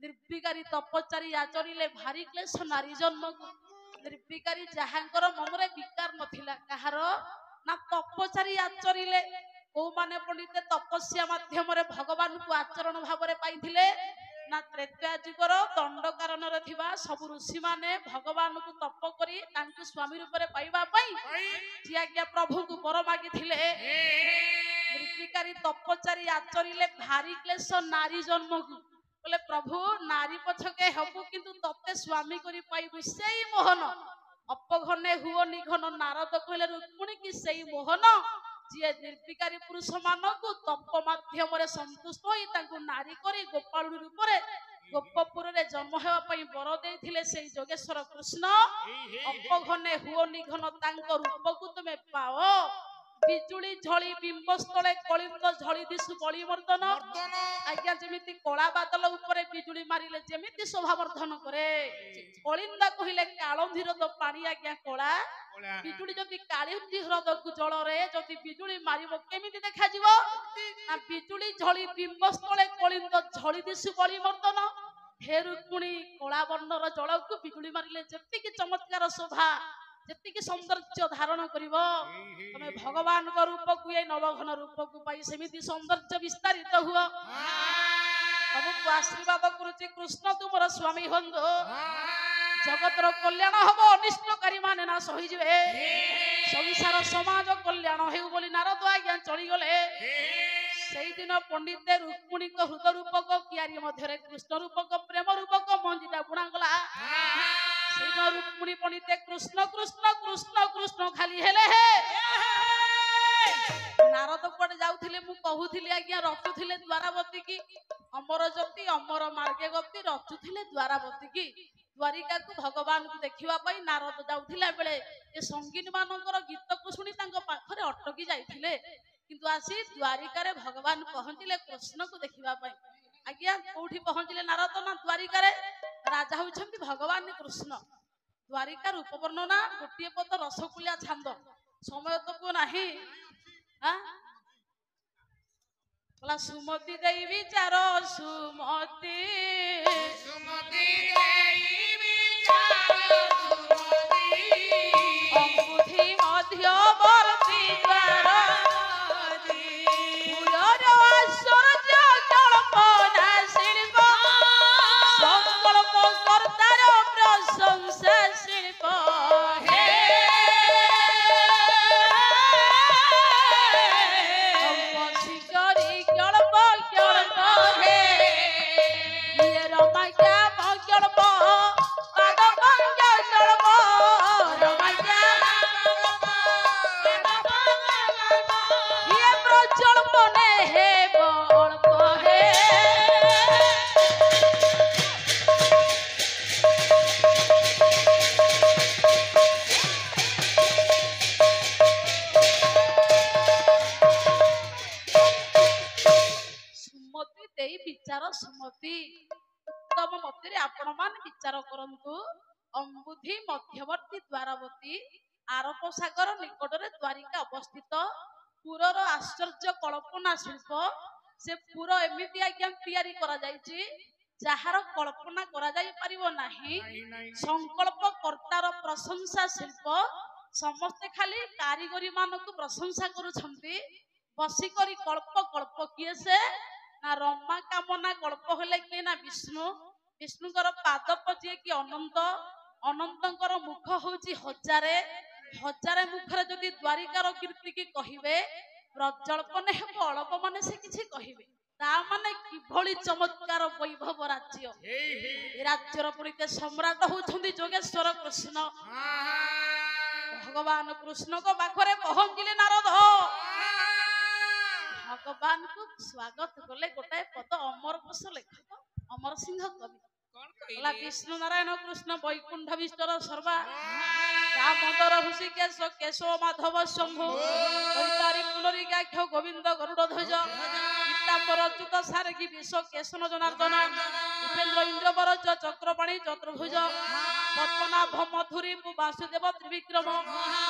ନିର୍ବିକାରୀ ତପଚାରୀ ଆଚରିଲେ ଭାରି କ୍ଲେଶ ନାରୀ ଜନ୍ମକୁ ନିର୍ବିକାରୀ ଯାହାଙ୍କର ମନରେ ବିକାର ନଥିଲା କାହାର ନା ତପଚାରୀ ଆଚରିଲେ କୋଉମାନେ ପଣ୍ଡିତେ ତପସ୍ୟା ମାଧ୍ୟମରେ ଭଗବାନଙ୍କୁ ଆଚରଣ ଭାବରେ ପାଇଥିଲେ ନା ତ୍ରେତୟା ଯୁଗର ଦଣ୍ଡ କାରଣରେ ଥିବା ସବୁ ଋଷିମାନେ ଭଗବାନଙ୍କୁ ତପ କରି ତାଙ୍କୁ ସ୍ୱାମୀ ରୂପରେ ପାଇବା ପାଇଁ ଯିଏ ଆଜ୍ଞା ପ୍ରଭୁଙ୍କୁ ବର ମାଗିଥିଲେ ନିର୍ବିକାରୀ ତପଚାରୀ ଆଚରିଲେ ଭାରି କ୍ଲେଶ ନାରୀ ଜନ୍ମକୁ ବୋଲେ ପ୍ରଭୁ ନାରୀ ପଛକେ ହବୁ କିନ୍ତୁ ତତେ ସ୍ୱାମୀ କରି ପାଇବୁ ସେଇ ମୋହନ ଅପଘନେ ହୁଅ ନିଘନ ନାରଦ କହିଲେ ରୁକ୍ମିଣୀ କି ସେଇ ମୋହନ ଯିଏ ନିର୍ବିକାରୀ ପୁରୁଷ ମାନଙ୍କୁ ତପ ମାଧ୍ୟମରେ ସନ୍ତୁଷ୍ଟ ହୋଇ ତାଙ୍କୁ ନାରୀ କରି ଗୋପାଳୁଣୀ ରୂପରେ ଗୋପପୁରରେ ଜନ୍ମ ହେବା ପାଇଁ ବର ଦେଇଥିଲେ ସେଇ ଯୋଗେଶ୍ୱର କୃଷ୍ଣ ଅପଘନେ ହୁଅ ନିଘନ ତାଙ୍କ ରୂପକୁ ତୁମେ ପାଅ ବିଜୁଳି ଝଳି ବିମ୍ବସ୍ଥଳେ କଳିନ୍ଦ ଝଳି ଦିଶୁ ବଳିବର୍ଦ୍ଧନ ଆଜ୍ଞା ଯେମିତି କଳା ବାଦଲ ଉପରେ ବିଜୁଳି ମାରିଲେ ଯେମିତି ଶୋଭା ବର୍ଦ୍ଧନ କରେ କଳିନ୍ଦ କହିଲେ କାଳନ୍ଦୀ ହ୍ରଦ ପାଣି ଆଜ୍ଞା କଳା ବିଜୁଳି ଯଦି କାଳିନ୍ଦୀ ହ୍ରଦକୁ ଜଳରେ ଯଦି ବିଜୁଳି ମାରିବ କେମିତି ଦେଖାଯିବ ନା ବିଜୁଳି ଝଳି ବିମ୍ବସ୍ଥଳେ କଳିନ୍ଦ ଝଳି ଦିଶୁ ବଳିବର୍ଦ୍ଧନ ହେ ରୁକ୍ମିଣୀ କଳା ବର୍ଣ୍ଣର ଜଳକୁ ବିଜୁଳି ମାରିଲେ ଯେତିକି ଚମତ୍କାର ଶୋଭା ଯେତିକି ସୌନ୍ଦର୍ଯ୍ୟ ଧାରଣ କରିବ ତମେ ଭଗବାନଙ୍କ ରୂପକୁ ଏ ନବଘନ ରୂପକୁ ପାଇ ସେମିତି ସୌନ୍ଦର୍ଯ୍ୟ ବିସ୍ତାରିତ ହୁଅ ତମକୁ ଆଶୀର୍ବାଦ କରୁଛି କୃଷ୍ଣ ତୁମର ସ୍ୱାମୀ ହୁଅନ୍ତୁ ଜଗତର କଲ୍ୟାଣ ହବ ଅନିଷ୍ଟକାରୀ ମାନେ ନାଶ ହୋଇଯିବେ ସଂସାର ସମାଜ କଲ୍ୟାଣ ହେଉ ବୋଲି ନାରଦ ଆଜ୍ଞା ଚଳିଗଲେ ସେଇଦିନ ପଣ୍ଡିତେ ରୁକ୍ମିଣୀଙ୍କ ହୃଦ ରୂପକ କିଆରି ମଧ୍ୟରେ କୃଷ୍ଣ ରୂପକ ପ୍ରେମ ରୂପକ ମଞ୍ଜିଟା ବୁଣାଗଲା ସେଇଦିନ ରୁକ୍ମିଣୀ ପଣ୍ଡିତେ କୃଷ୍ଣ କୃଷ୍ଣ କୃଷ୍ଣ କୃଷ୍ଣ ଖାଲି ହେଲେ ହେ ନାରଦ କୁଆଡେ ଯାଉଥିଲେ ମୁଁ କହୁଥିଲି ଆଜ୍ଞା ରଚୁଥିଲେ ଦ୍ୱାରାବତୀ କି ଅମର ଜ୍ୟୋତି ଅମର ମାର୍ଗେ ଗତି ରଚୁଥିଲେ ଦ୍ୱାରାବତୀ କି ଦ୍ୱାରିକାକୁ ଭଗବାନଙ୍କୁ ଦେଖିବା ପାଇଁ ନାରଦ ଯାଉଥିଲା ବେଳେ ଏ ସଙ୍ଗୀନ ମାନଙ୍କର ଗୀତକୁ ଶୁଣି ତାଙ୍କ ପାଖରେ ଅଟକି ଯାଇଥିଲେ କିନ୍ତୁ ଆସି ଦ୍ୱାରିକାରେ ଭଗବାନ ପହଞ୍ଚିଲେ କୃଷ୍ଣକୁ ଦେଖିବା ପାଇଁ ଆଜ୍ଞା କୋଉଠି ପହଞ୍ଚିଲେ ନାରଦ ନା ଦ୍ୱାରିକାରେ ରାଜା ହଉଛନ୍ତି ଭଗବାନ କୃଷ୍ଣ ଦ୍ୱାରିକା ରୂପ ବର୍ଣ୍ଣନା ଗୋଟିଏ ପଦ ରସକୁଲିଆ ଛାନ୍ଦ ସମୟ ତକୁ ନାହିଁ ସୁମତି ଦେଇ ବିଚାର ସୁମତି ଅବୁଧି ମଧ୍ୟବର୍ତ୍ତୀ ଦ୍ୱାର ପୁରର ଐଶ୍ୱର୍ଯ୍ୟ କଳ୍ପନା ଶିଳ୍ପ ସଂକଳ୍ପ କର୍ତ୍ତାର ପ୍ରଶଂସା ଶିଳ୍ପ ହେ କରି କଳ୍ପ କଳ୍ପ ହେ ରମାକ୍ଷା କଳ୍ପ ପାଦ ପଙ୍କ କଳ୍ପ ରମାକ୍ଷା ପ୍ରଚଳ୍ପନେ হে অল্প হে ସୁମତି ଦେଇ ବିଚାର ସୁମତି ଉତ୍ତମ ମତରେ ଆପଣ ମାନେ ବିଚାର କରନ୍ତୁ ଅମ୍ବୁଧି ମଧ୍ୟବର୍ତ୍ତୀ ଦ୍ୱାରାବତୀ ଆରବ ସାଗର ନିକଟରେ ଦ୍ୱାରିକା ଅବସ୍ଥିତ ପୁରର ଆଶ୍ଚର୍ଯ୍ୟ କଳ୍ପନା ଶିଳ୍ପ ସେ ପୁର ଏମିତି ଆଜ୍ଞା ତିଆରି କରାଯାଇଛି ଯାହାର କଳ୍ପନା କରାଯାଇ ପାରିବ ନାହିଁ। ସଂକଳ୍ପ କର୍ତ୍ତାର ପ୍ରଶଂସା ଶିଳ୍ପ ସମସ୍ତେ ଖାଲି କାରିଗରୀ ମାନଙ୍କୁ ପ୍ରଶଂସା କରୁଛନ୍ତି। ବସିକରି କଳ୍ପ କଳ୍ପ କିଏ ସେ ନା ରମା କାମନା କଳ୍ପ ହେଲେ କିଏ ନା ବିଷ୍ଣୁ। ବିଷ୍ଣୁଙ୍କର ପାଦପ ଯିଏ କି ଅନନ୍ତ। ଅନନ୍ତଙ୍କର ମୁଖ ହଉଛି ହଜାରେ। ହଜାରେ ମୁଖରେ ଯଦି ଦ୍ୱାରିକାର କୀର୍ତ୍ତି କି କହିବେ ପ୍ରଜଳ୍ପନେ ହେବ ଅଳପ ମାନେ ସେ କିଛି କହିବେ। ତା ମାନେ କିଭଳି ଚମତ୍କାର ବୈଭବ ରାଜ୍ୟ। ଏ ରାଜ୍ୟର ପୁଣିତେ ସମ୍ରାଟ ହଉଛନ୍ତି ଯୋଗେଶ୍ୱର କୃଷ୍ଣ। ଭଗବାନ କୃଷ୍ଣଙ୍କ ପାଖରେ ପହଞ୍ଚିଲେ ନାରଦ। ଭଗବାନଙ୍କୁ ସ୍ୱାଗତ କଲେ। ଗୋଟାଏ ପଦ ଅମର କୋଶ ଲେଖକ ଅମର ସିଂହ କବି ହେଲା ବିଷ୍ଣୁ ନାରାୟଣ କୃଷ୍ଣ ବୈକୁଣ୍ଠ ବିଷ୍ଟର ସର୍ବା ଦାମୋଦର ଋଷିକେଶ କେଶବ ମାଧବ ଶମ୍ଭୁ ଦୈତାରି ପୁନରିକାକ୍ଷ ଗୋବିନ୍ଦ ଗରୁଡ଼ ଧ୍ୱଜ ପୀତାମ୍ବର ଚ୍ୟୁତ ସାରଙ୍ଗୀ ବିଶ୍ୱ କେଶନ ଜନାର୍ଦ୍ଦନ ଉପେନ୍ଦ୍ର ଇନ୍ଦ୍ରବର ଚକ୍ରପାଣି ଚତୁର୍ଭୁଜ ପଦ୍ମନାଭ ମଧୁରୀ ବାସୁଦେବ ତ୍ରିବିକ୍ରମ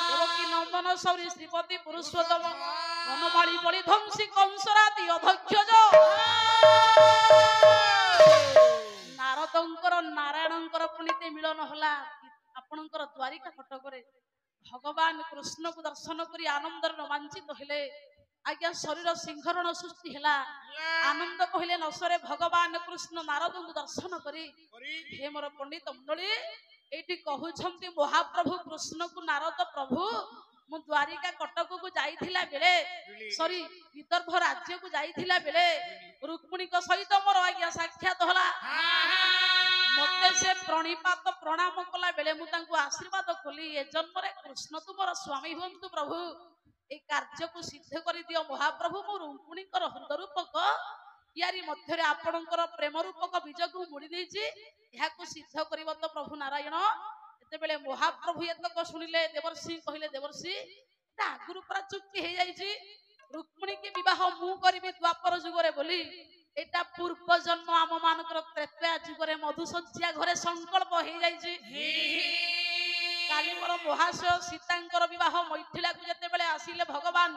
ଦେବକୀ ନନ୍ଦନ ସୌରୀ ଶ୍ରୀପତି ପୁରୁଷୋତ୍ତମ ବନମାଳୀ ବଳି ଧ୍ୱଂସୀ କଂସରାତି ଅଧକ୍ଷଜ। ନାରଦଙ୍କର ନାରାୟଣଙ୍କର ପୁଣିତେ ମିଳନ ହେଲା ଆପଣଙ୍କର ଦ୍ୱାରିକା କଟକରେ। ଭଗବାନ କୃଷ୍ଣକୁ ଦର୍ଶନ କରି ଆନନ୍ଦରେ ରୋମାଞ୍ଚିତ ହେଲେ। ଆଜ୍ଞା ଶରୀର ସିଂହରଣ ସୃଷ୍ଟି ହେଲା। ଆନନ୍ଦ କହିଲେ ନସରେ ଭଗବାନ କୃଷ୍ଣ ନାରଦଙ୍କୁ ଦର୍ଶନ କରି। ହେ ମୋର ପଣ୍ଡିତ ମଣ୍ଡଳୀ ଏଇଠି କହୁଛନ୍ତି ମହାପ୍ରଭୁ କୃଷ୍ଣକୁ ନାରଦ ପ୍ରଭୁ ମୁଁ ଦ୍ୱାରିକା କଟକକୁ ଯାଇଥିଲା ବେଳେ ସରି ବିଦର୍ଭ ରାଜ୍ୟକୁ ଯାଇଥିଲା ବେଳେ ରୁକ୍ମିଣୀଙ୍କ ସହିତ ମୋର ଆଜ୍ଞା ସାକ୍ଷାତ ହେଲା। ମତେ ସେ ପ୍ରଣିପାତ ପ୍ରଣାମ କଲା ବେଳେ ମୁଁ ତାଙ୍କୁ ଆଶୀର୍ବାଦ କଲି ଏ ଜନ୍ମରେ କୃଷ୍ଣ ତୁମର ସ୍ୱାମୀ ହୁଅନ୍ତୁ ପ୍ରଭୁ। এই କାର୍ଯ୍ୟକୁ ସିଦ୍ଧ କରିଦିଅ ମହାପ୍ରଭୁ। ମୁଁ ରୁକ୍ମିଣୀଙ୍କର ହୃଦ ରୂପକ ইয়াରି ମଧ୍ୟରେ ଆପଣଙ୍କର ପ୍ରେମ ରୂପକ ବୀଜକୁ ମୁଡ଼ି ଦେଇଛି। ଏହାକୁ ସିଦ୍ଧ କରିବ ତ ପ୍ରଭୁ ନାରାୟଣ। ଯେତେବେଳେ ମହାପ୍ରଭୁ ଏତକ ଶୁଣିଲେ ଦେବର୍ଷି କହିଲେ ଦେବର୍ଷି ଏଟା ଆଗରୁ ପୁରା ଚୁକ୍ତି ହେଇଯାଇଛି। ରୁକ୍ମିଣୀକି ବିବାହ ମୁଁ କରିବି ଦ୍ୱାପର ଯୁଗରେ ବୋଲି ଏଟା ପୂର୍ବ ଜନ୍ମ ଆମ ମାନଙ୍କର ତ୍ରେତୟା ଯୁଗରେ ମଧୁଶଯ୍ୟା ଘରେ ସଂକଳ୍ପ ହେଇଯାଇଛି। କାଲି ମୋର ମହାଶୟ ସୀତାଙ୍କର ବିବାହ ମୈଥିଳାକୁ ଯେତେବେଳେ ଆସିଲେ ଭଗବାନ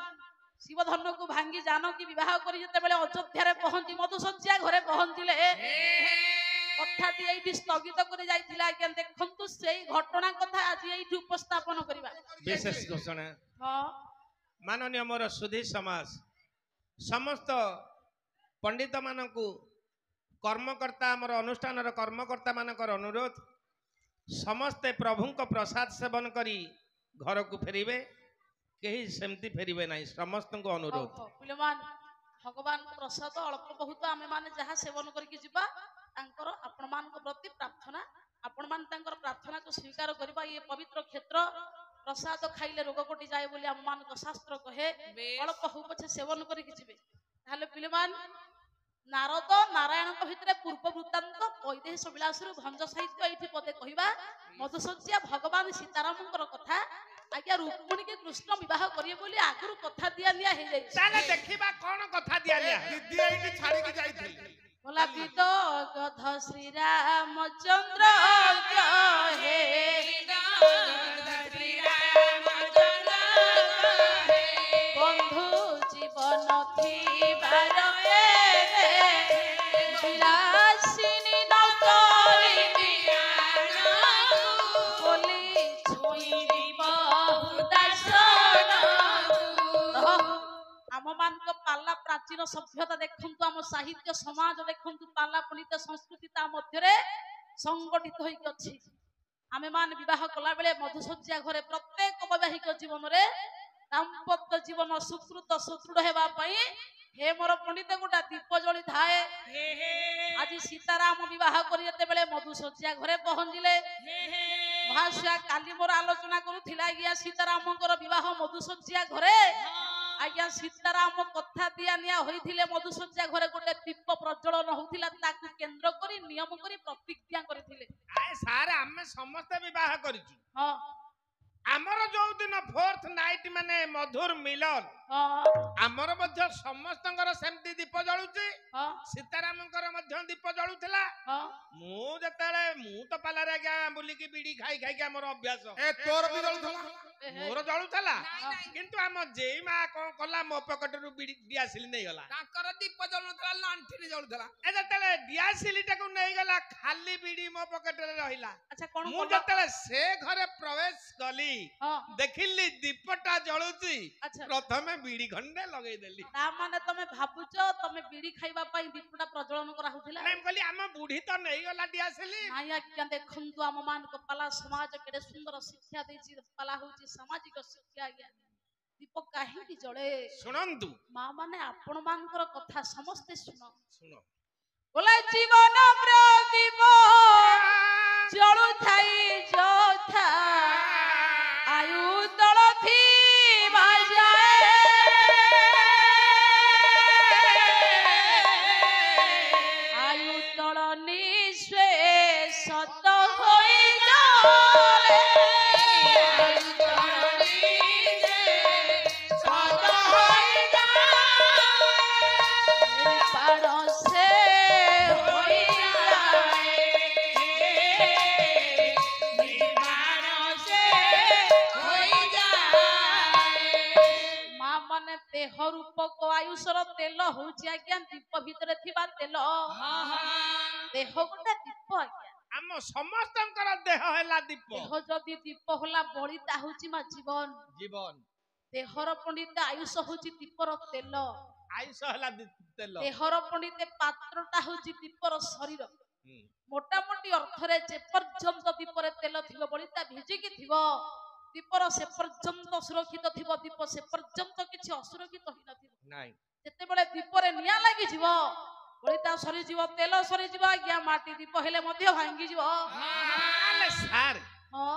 ଶିବଧନକୁ ଭାଙ୍ଗି ଜାନକୀ ବିବାହ କରି ଯେତେବେଳେ ଅଯୋଧ୍ୟାରେ ପହଞ୍ଚି ମଧୁଶଯ୍ୟା ଘରେ ପହଞ୍ଚିଲେ କଥାଟି ଏଇଠି ସ୍ଥଗିତ କରି ଯାଇଥିଲା। ଆଜ୍ଞା ଦେଖନ୍ତୁ ସେଇ ଘଟଣା କଥା ଆଜି ଏଇଠି ଉପସ୍ଥାପନ କରିବା।
ବିଶେଷ ଘୋଷଣା ମାନନୀୟ ମୋର ସୁଧୀ ସମାଜ ସମସ୍ତ ପଣ୍ଡିତ ମାନଙ୍କୁ କର୍ମକର୍ତ୍ତା ଆମର ଅନୁଷ୍ଠାନର କର୍ମକର୍ତ୍ତା ମାନଙ୍କର ଅନୁରୋଧ ସମସ୍ତେ ପ୍ରଭୁଙ୍କ ପ୍ରସାଦ ସେବନ କରି ଘରକୁ ଫେରିବେ। କେହି ସେମିତି ଫେରିବେ ନାହିଁ ସମସ୍ତଙ୍କୁ ଅନୁରୋଧ।
ଭଗବାନ ପ୍ରସାଦ ଅଳ୍ପ ବହୁତ ଆମେ ମାନେ ଯାହା ସେବନ କରିକି ଯିବା ତାଙ୍କର ଆପଣ ମାନଙ୍କ ପ୍ରତି ପ୍ରାର୍ଥନା ଆପଣ ମାନେ ତାଙ୍କର ପ୍ରାର୍ଥନାକୁ ସ୍ୱୀକାର କରିବା। ଇଏ ପବିତ୍ର କ୍ଷେତ୍ର ପ୍ରସାଦ ଖାଇଲେ ରୋଗ କଟି ଯାଏ ବୋଲି ଆମ ମାନଙ୍କ ଶାସ୍ତ୍ର କହେ। ଅଳ୍ପ ହଉ ପଛେ ସେବନ କରିକି ଯିବେ। ତାହେଲେ ପିଲାମାନ ନାରଦ ନାରାୟଣଙ୍କ ଭିତରେ ପୂର୍ବ ବୃତ୍ତାନ୍ତ ବୈଦେହୀଶ ବିଳାସରୁ ଭଞ୍ଜ ସାହିତ୍ୟ ଏଇଠି ପଦେ କହିବା। ମଧୁଶଯ୍ୟା ଭଗବାନ ସୀତାରାମଙ୍କର କଥା ଆଜ୍ଞା ରୁକ୍ମିଣୀକି କୃଷ୍ଣ ବିବାହ କରିବେ ବୋଲି ଆଗରୁ କଥା ଦିଆ ନିଆ ହେଇଯାଇଛି।
ତାହେଲେ ଦେଖିବା କଣ କଥା ଦିଆ ନିଆ
ଦିଦି ଏଇଠି ଛାଡିକି ଯାଇଥିଲେ।
ବୋଲା ବିଦ ଗଧ ଶ୍ରୀରାମଚନ୍ଦ୍ର ହେ বন্ধু জীবন থিবার বিলাসিনী নগরী বলি ছুঁইবি বহুদাসন। ଆମ ମାନଙ୍କ ପାଲା ପ୍ରାଚୀନ ସଭ୍ୟତା ଦେଖନ୍ତୁ ଆମ ସାହିତ୍ୟ ସମାଜ ଦେଖନ୍ତୁ ପାଲା ପଣ୍ଡିତ ସଂସ୍କୃତି ତା ମଧ୍ୟରେ ସଂଗଠିତ ହେଇକି ଅଛି। ଆମେ ମାନେ ବିବାହ କଲା ବେଳେ ମଧୁଶଯ୍ୟା ଘରେ ପ୍ରତ୍ୟେକ ବୈବାହିକ ଜୀବନରେ ଦାମ୍ପତ୍ୟ ଜୀବନ ସୁକୃତ ସୁଦୃଢ ହେବା ପାଇଁ ହେ ମୋର ପଣ୍ଡିତ ଗୋଟା ଦୀପ ଜଳି ଥାଏ। ଆଜି ସୀତାରାମ ବିବାହ କରି ଯେତେବେଳେ ମଧୁଶଯ୍ୟା ଘରେ ପହଞ୍ଚିଲେ ମହାଶୟା କାଲି ମୋର ଆଲୋଚନା କରୁଥିଲା ଆଜ୍ଞା ସୀତାରାମଙ୍କର ବିବାହ ମଧୁଶଯ୍ୟା ଘରେ। ଆଜ୍ଞା ସୀତାରାମ କଥା ଦିଆ ନିଆ ହୋଇଥିଲେ ମଧୁଶଯ୍ୟା ଘରେ ଗୋଟେ ଦୀପ ପ୍ରଜ୍ୱଳନ ହଉଥିଲା ତାକୁ କେନ୍ଦ୍ର କରି ନିୟମ କରି ପ୍ରତିଜ୍ଞା କରିଥିଲେ।
ସାର୍ ଆମେ ସମସ୍ତେ ବିବାହ କରିଛୁ।
ହଁ
ଆମର ଯୋଉ ଦିନ ଫୋର୍ଥ ନାଇଟ୍ ମାନେ ମଧୁର ମିଲନ ଆମର ମଧ୍ୟ ସମସ୍ତଙ୍କର ସେମିତି ଦୀପ ଜଳୁଛି। ସୀତାରାମଙ୍କର ମଧ୍ୟ ଦୀପ ଜଳୁଥିଲା। ମୁଁ ତ ପାଲାରେ ଆଜ୍ଞା ବୁଲିକି ବିଡି ଖାଇ ଖାଇକି ଆମର ଅଭ୍ୟାସ।
ତୋର ବି ଜଳୁଥିଲା?
ମୋର ଜଳୁଥିଲା,
ନାଇଁ, ନାଇଁ।
କିନ୍ତୁ ଆମ ଜେଇ ମା କଣ କଲା, ମୋ ପକେଟରୁ ବିଡି ଦିଆସିଲି ନେଇଗଲା।
ତାଙ୍କର ଦୀପ ଜଳୁଥିଲା, ଲାଣ୍ଠିରେ ଜଳୁଥିଲା।
ଯେତେବେଳେ ଦିଆସିଲି ଟାକୁ ନେଇଗଲା, ଖାଲି ବିଡି ମୋ ପକେଟରେ ରହିଲା।
ଆଚ୍ଛା କଣ
ମୁଁ ଯେତେବେଳେ ସେ ଘରେ ପ୍ରବେଶ କଲି,
ହଁ
ଦେଖିଲି ଦୀପଟା ଜଳୁଛି।
ଆଚ୍ଛା
ପ୍ରଥମେ ବିଡି ଖଣ୍ଡେ ଲଗେଇଦେଲି।
ତା ମାନେ ତମେ ଭାବୁଛ ତମେ ବିଡି ଖାଇବା ପାଇଁ ଦୀପଟା ପ୍ରଜ୍ୱଳନ କରାହଉଥିଲା?
ନାଇଁ, ମୁଁ କହିଲି ଆମ ବୁଢୀ ତ ନେଇଗଲା ଦିଆସିଲି।
ନାଇଁ ଆଜ୍ଞା ଦେଖନ୍ତୁ, ଆମ ମାନଙ୍କ ପାଲା ସମାଜ କେଡେ ସୁନ୍ଦର ଶିକ୍ଷା ଦେଇଛି। ପାଲା ହଉଛି ସାମାଜିକ ଶିକ୍ଷା ଆଜ୍ଞା। ଦୀପ କାହିଁକି ଜଳେ?
ଶୁଣନ୍ତୁ,
ମା ମାନେ ଆପଣ ମାନଙ୍କର କଥା ସମସ୍ତେ ଶୁଣ।
ଶୁଣ।
ବୋଲେ ଜୀବନ ପ୍ରଦୀପ ଜଳୁଥାଇ ଯୋଥା ଆୟୁ ତଳ ଥିବା ଯାଏ, ଆୟୁ ତଳ ନିଶ୍ଚେ ସତ ହୋଇ ଜଳେ, ଆୟୁ ତଳ ନିଶ୍ଚେ ସତ ହୋଇ ଯାଏ, ପାର ସେ ହୋଇ ଯାଏ, ନିର୍ବାଣ ସେ ହୋଇ ଯାଏ। ମା ମାନେ ଦେହ ରୂପକ ଆୟୁଷର ତେଲ ହଉଛି ଆଜ୍ଞା ଦୀପ ଭିତରେ ଥିବା ତେଲ। ଦେହ ଗୋଟେ ଦୀପ ଆଜ୍ଞା।
ଆମ ସମସ୍ତଙ୍କର ଦେହ ହେଲା ଦୀପ।
ଦେହ ଯଦି ଦୀପ ହେଲା, ବଳିତା ହଉଛି ମା ଜୀବନ।
ଜୀବନ।
ଦେହର ପଣ୍ଡିତ ଆୟୁଷ ହଉଛି ଦୀପର ତେଲ।
ଆୟୁଷ ହେଲା ତେଲ।
ଦେହର ପଣ୍ଡିତ ପାତ୍ରଟା ହଉଛି ଦୀପର ଶରୀର। ମୋଟାମୋଟି ଅର୍ଥରେ ଯେ ପର୍ଯ୍ୟନ୍ତ ଦୀପରେ ତେଲ ଥିବ, ବଳିତା ଭିଜିକି ଥିବ, ଦୀପର ସେ ପର୍ଯ୍ୟନ୍ତ ସୁରକ୍ଷିତ ଥିବ। ଦୀପ ସେ ପର୍ଯ୍ୟନ୍ତ କିଛି ଅସୁରକ୍ଷିତ ହେଇନଥିବ।
ନାଇଁ,
ଯେତେବେଳେ ଦୀପରେ ନିଆଁ ଲାଗିଯିବ, ବଳିତା ସରିଯିବ, ତେଲ ସରିଯିବ ଆଜ୍ଞା, ମାଟି ଦୀପ ହେଲେ ମଧ୍ୟ ଭାଙ୍ଗିଯିବ।
ତାହେଲେ ସାର୍,
ହଁ